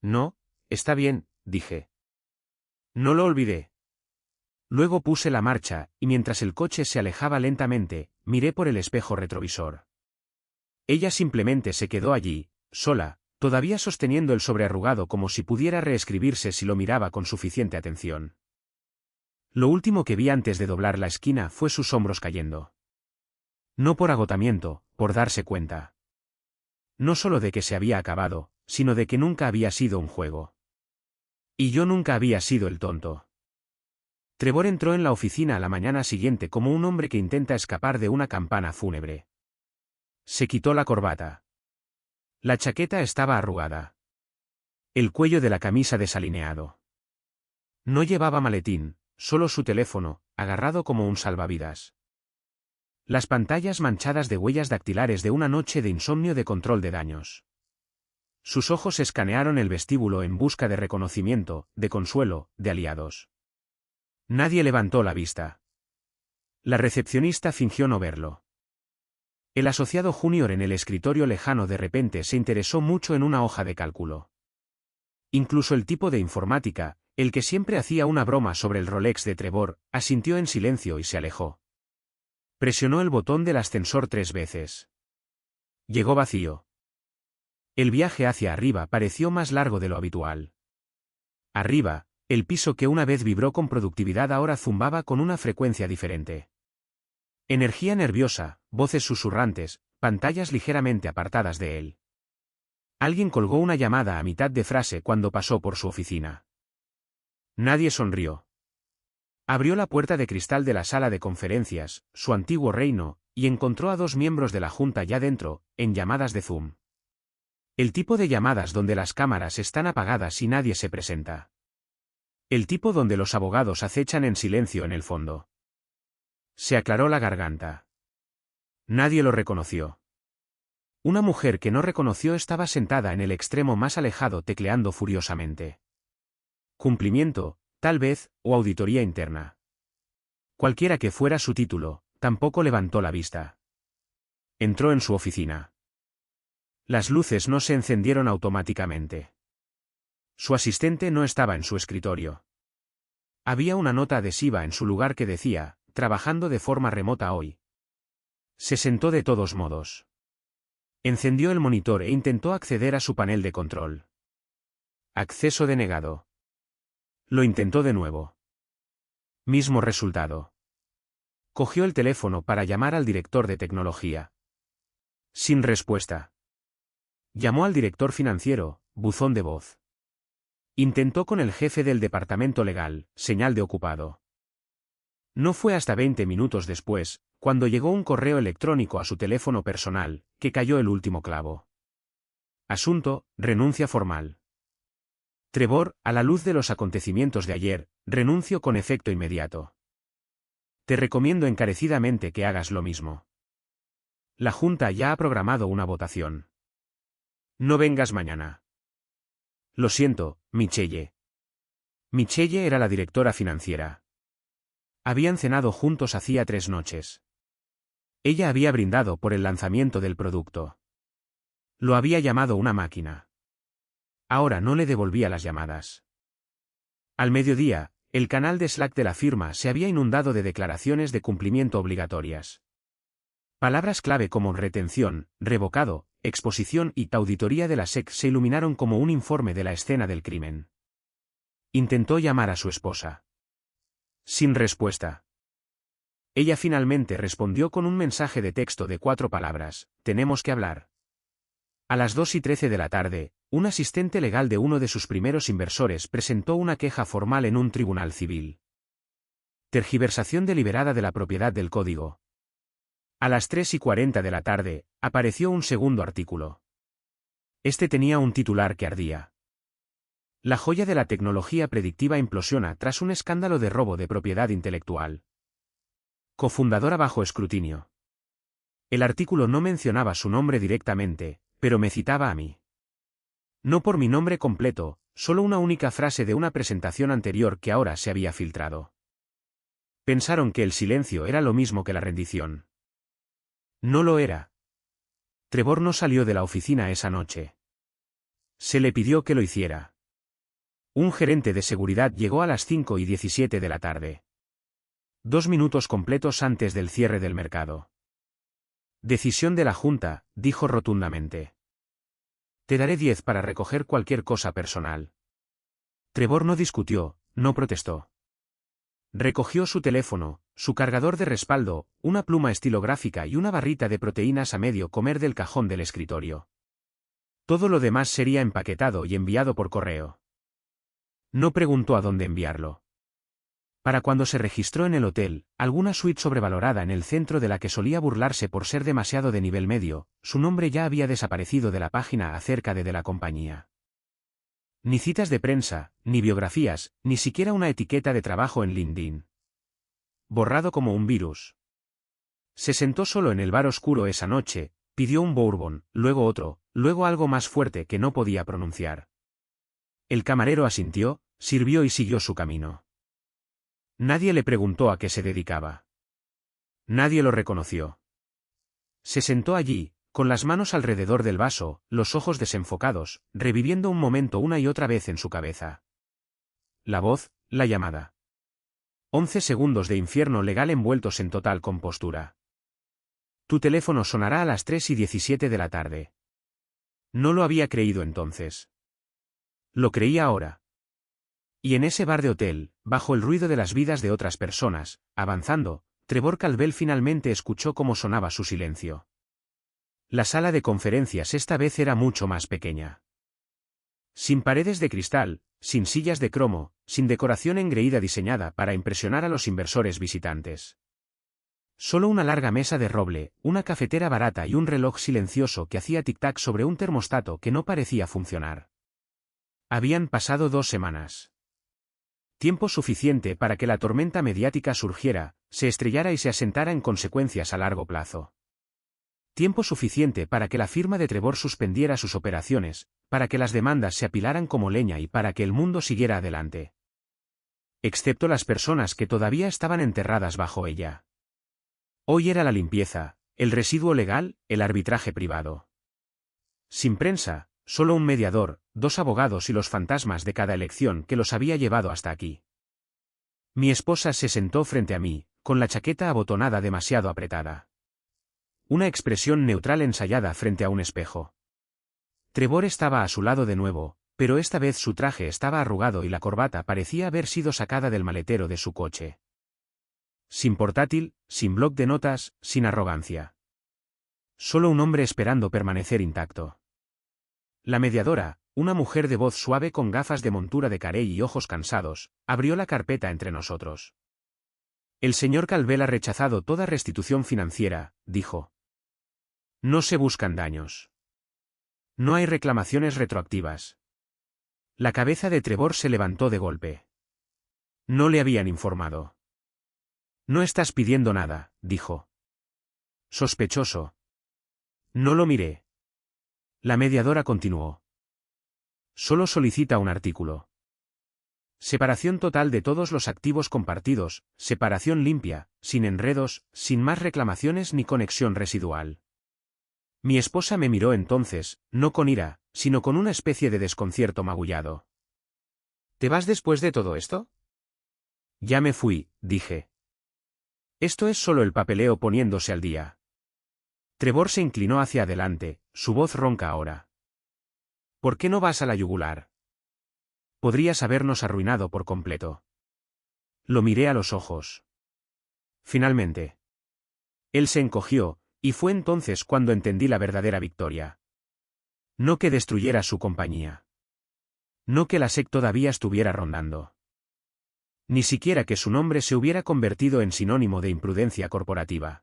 No, está bien, dije. No lo olvidé. Luego puse la marcha, y mientras el coche se alejaba lentamente, miré por el espejo retrovisor. Ella simplemente se quedó allí, sola, todavía sosteniendo el sobrearrugado como si pudiera reescribirse si lo miraba con suficiente atención. Lo último que vi antes de doblar la esquina fue sus hombros cayendo. No por agotamiento, por darse cuenta. No solo de que se había acabado, sino de que nunca había sido un juego. Y yo nunca había sido el tonto. Trevor entró en la oficina a la mañana siguiente como un hombre que intenta escapar de una campana fúnebre. Se quitó la corbata. La chaqueta estaba arrugada. El cuello de la camisa desalineado. No llevaba maletín, solo su teléfono, agarrado como un salvavidas. Las pantallas manchadas de huellas dactilares de una noche de insomnio de control de daños. Sus ojos escanearon el vestíbulo en busca de reconocimiento, de consuelo, de aliados. Nadie levantó la vista. La recepcionista fingió no verlo. El asociado junior en el escritorio lejano de repente se interesó mucho en una hoja de cálculo. Incluso el tipo de informática, el que siempre hacía una broma sobre el Rolex de Trevor, asintió en silencio y se alejó. Presionó el botón del ascensor 3 veces. Llegó vacío. El viaje hacia arriba pareció más largo de lo habitual. Arriba, el piso que una vez vibró con productividad ahora zumbaba con una frecuencia diferente. Energía nerviosa, voces susurrantes, pantallas ligeramente apartadas de él. Alguien colgó una llamada a mitad de frase cuando pasó por su oficina. Nadie sonrió. Abrió la puerta de cristal de la sala de conferencias, su antiguo reino, y encontró a 2 miembros de la junta ya dentro, en llamadas de Zoom. El tipo de llamadas donde las cámaras están apagadas y nadie se presenta. El tipo donde los abogados acechan en silencio en el fondo. Se aclaró la garganta. Nadie lo reconoció. Una mujer que no reconoció estaba sentada en el extremo más alejado tecleando furiosamente. Cumplimiento, tal vez, o auditoría interna. Cualquiera que fuera su título, tampoco levantó la vista. Entró en su oficina. Las luces no se encendieron automáticamente. Su asistente no estaba en su escritorio. Había una nota adhesiva en su lugar que decía, trabajando de forma remota hoy. Se sentó de todos modos. Encendió el monitor e intentó acceder a su panel de control. Acceso denegado. Lo intentó de nuevo. Mismo resultado. Cogió el teléfono para llamar al director de tecnología. Sin respuesta. Llamó al director financiero, buzón de voz. Intentó con el jefe del departamento legal, señal de ocupado. No fue hasta 20 minutos después, cuando llegó un correo electrónico a su teléfono personal, que cayó el último clavo. Asunto, renuncia formal. Trevor, a la luz de los acontecimientos de ayer, renuncio con efecto inmediato. Te recomiendo encarecidamente que hagas lo mismo. La Junta ya ha programado una votación. No vengas mañana. Lo siento, Michelle. Michelle era la directora financiera. Habían cenado juntos hacía 3 noches. Ella había brindado por el lanzamiento del producto. Lo había llamado una máquina. Ahora no le devolvía las llamadas. Al mediodía, el canal de Slack de la firma se había inundado de declaraciones de cumplimiento obligatorias. Palabras clave como retención, revocado, exposición y auditoría de la SEC se iluminaron como un informe de la escena del crimen. Intentó llamar a su esposa. Sin respuesta. Ella finalmente respondió con un mensaje de texto de 4 palabras, tenemos que hablar. A las 2:13 de la tarde, un asistente legal de uno de sus primeros inversores presentó una queja formal en un tribunal civil. Tergiversación deliberada de la propiedad del código. A las 3:40 de la tarde, apareció un segundo artículo. Este tenía un titular que ardía. La joya de la tecnología predictiva implosiona tras un escándalo de robo de propiedad intelectual. Cofundadora bajo escrutinio. El artículo no mencionaba su nombre directamente, pero me citaba a mí. No por mi nombre completo, solo una única frase de una presentación anterior que ahora se había filtrado. Pensaron que el silencio era lo mismo que la rendición. No lo era. Trevor no salió de la oficina esa noche. Se le pidió que lo hiciera. Un gerente de seguridad llegó a las 5:17 de la tarde. 2 minutos completos antes del cierre del mercado. Decisión de la Junta, dijo rotundamente. Te daré 10 para recoger cualquier cosa personal. Trevor no discutió, no protestó. Recogió su teléfono, su cargador de respaldo, una pluma estilográfica y una barrita de proteínas a medio comer del cajón del escritorio. Todo lo demás sería empaquetado y enviado por correo. No preguntó a dónde enviarlo. Para cuando se registró en el hotel, alguna suite sobrevalorada en el centro de la que solía burlarse por ser demasiado de nivel medio, su nombre ya había desaparecido de la página acerca de la compañía. Ni citas de prensa, ni biografías, ni siquiera una etiqueta de trabajo en LinkedIn. Borrado como un virus. Se sentó solo en el bar oscuro esa noche, pidió un bourbon, luego otro, luego algo más fuerte que no podía pronunciar. El camarero asintió, sirvió y siguió su camino. Nadie le preguntó a qué se dedicaba. Nadie lo reconoció. Se sentó allí, con las manos alrededor del vaso, los ojos desenfocados, reviviendo un momento una y otra vez en su cabeza. La voz, la llamada. 11 segundos de infierno legal envueltos en total compostura. Tu teléfono sonará a las 3:17 de la tarde. No lo había creído entonces. Lo creía ahora. Y en ese bar de hotel, bajo el ruido de las vidas de otras personas, avanzando, Trevor Calvell finalmente escuchó cómo sonaba su silencio. La sala de conferencias esta vez era mucho más pequeña. Sin paredes de cristal, sin sillas de cromo, sin decoración engreída diseñada para impresionar a los inversores visitantes. Solo una larga mesa de roble, una cafetera barata y un reloj silencioso que hacía tic-tac sobre un termostato que no parecía funcionar. Habían pasado 2 semanas. Tiempo suficiente para que la tormenta mediática surgiera, se estrellara y se asentara en consecuencias a largo plazo. Tiempo suficiente para que la firma de Trevor suspendiera sus operaciones, para que las demandas se apilaran como leña y para que el mundo siguiera adelante. Excepto las personas que todavía estaban enterradas bajo ella. Hoy era la limpieza, el residuo legal, el arbitraje privado. Sin prensa, solo un mediador, 2 abogados y los fantasmas de cada elección que los había llevado hasta aquí. Mi esposa se sentó frente a mí, con la chaqueta abotonada demasiado apretada. Una expresión neutral ensayada frente a un espejo. Trevor estaba a su lado de nuevo, pero esta vez su traje estaba arrugado y la corbata parecía haber sido sacada del maletero de su coche. Sin portátil, sin bloc de notas, sin arrogancia. Solo un hombre esperando permanecer intacto. La mediadora, una mujer de voz suave con gafas de montura de carey y ojos cansados, abrió la carpeta entre nosotros. El señor Calvel ha rechazado toda restitución financiera, dijo. No se buscan daños. No hay reclamaciones retroactivas. La cabeza de Trevor se levantó de golpe. No le habían informado. No estás pidiendo nada, dijo. Sospechoso. No lo miré. La mediadora continuó. Solo solicita un artículo. Separación total de todos los activos compartidos, separación limpia, sin enredos, sin más reclamaciones ni conexión residual. Mi esposa me miró entonces, no con ira, sino con una especie de desconcierto magullado. ¿Te vas después de todo esto? Ya me fui, dije. Esto es solo el papeleo poniéndose al día. Trevor se inclinó hacia adelante, su voz ronca ahora. ¿Por qué no vas a la yugular? Podrías habernos arruinado por completo. Lo miré a los ojos. Finalmente. Él se encogió, y fue entonces cuando entendí la verdadera victoria. No que destruyera su compañía. No que la SEC todavía estuviera rondando. Ni siquiera que su nombre se hubiera convertido en sinónimo de imprudencia corporativa.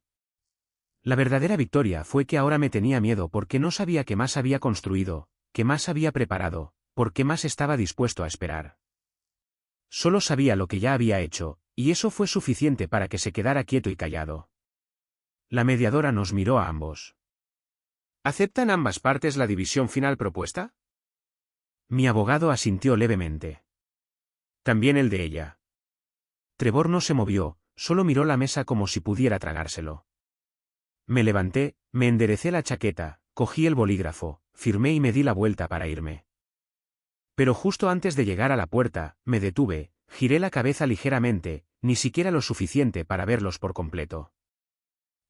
La verdadera victoria fue que ahora me tenía miedo porque no sabía qué más había construido, qué más había preparado, por qué más estaba dispuesto a esperar. Solo sabía lo que ya había hecho, y eso fue suficiente para que se quedara quieto y callado. La mediadora nos miró a ambos. ¿Aceptan ambas partes la división final propuesta? Mi abogado asintió levemente. También el de ella. Trevor no se movió, solo miró la mesa como si pudiera tragárselo. Me levanté, me enderecé la chaqueta, cogí el bolígrafo, firmé y me di la vuelta para irme. Pero justo antes de llegar a la puerta, me detuve, giré la cabeza ligeramente, ni siquiera lo suficiente para verlos por completo.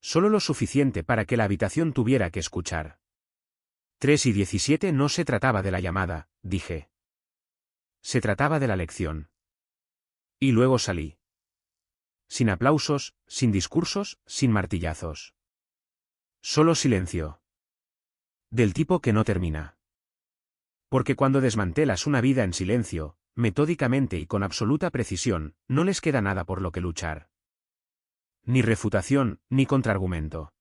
Solo lo suficiente para que la habitación tuviera que escuchar. 3:17 no se trataba de la llamada, dije. Se trataba de la lección. Y luego salí. Sin aplausos, sin discursos, sin martillazos. Solo silencio. Del tipo que no termina. Porque cuando desmantelas una vida en silencio, metódicamente y con absoluta precisión, no les queda nada por lo que luchar. Ni refutación, ni contraargumento.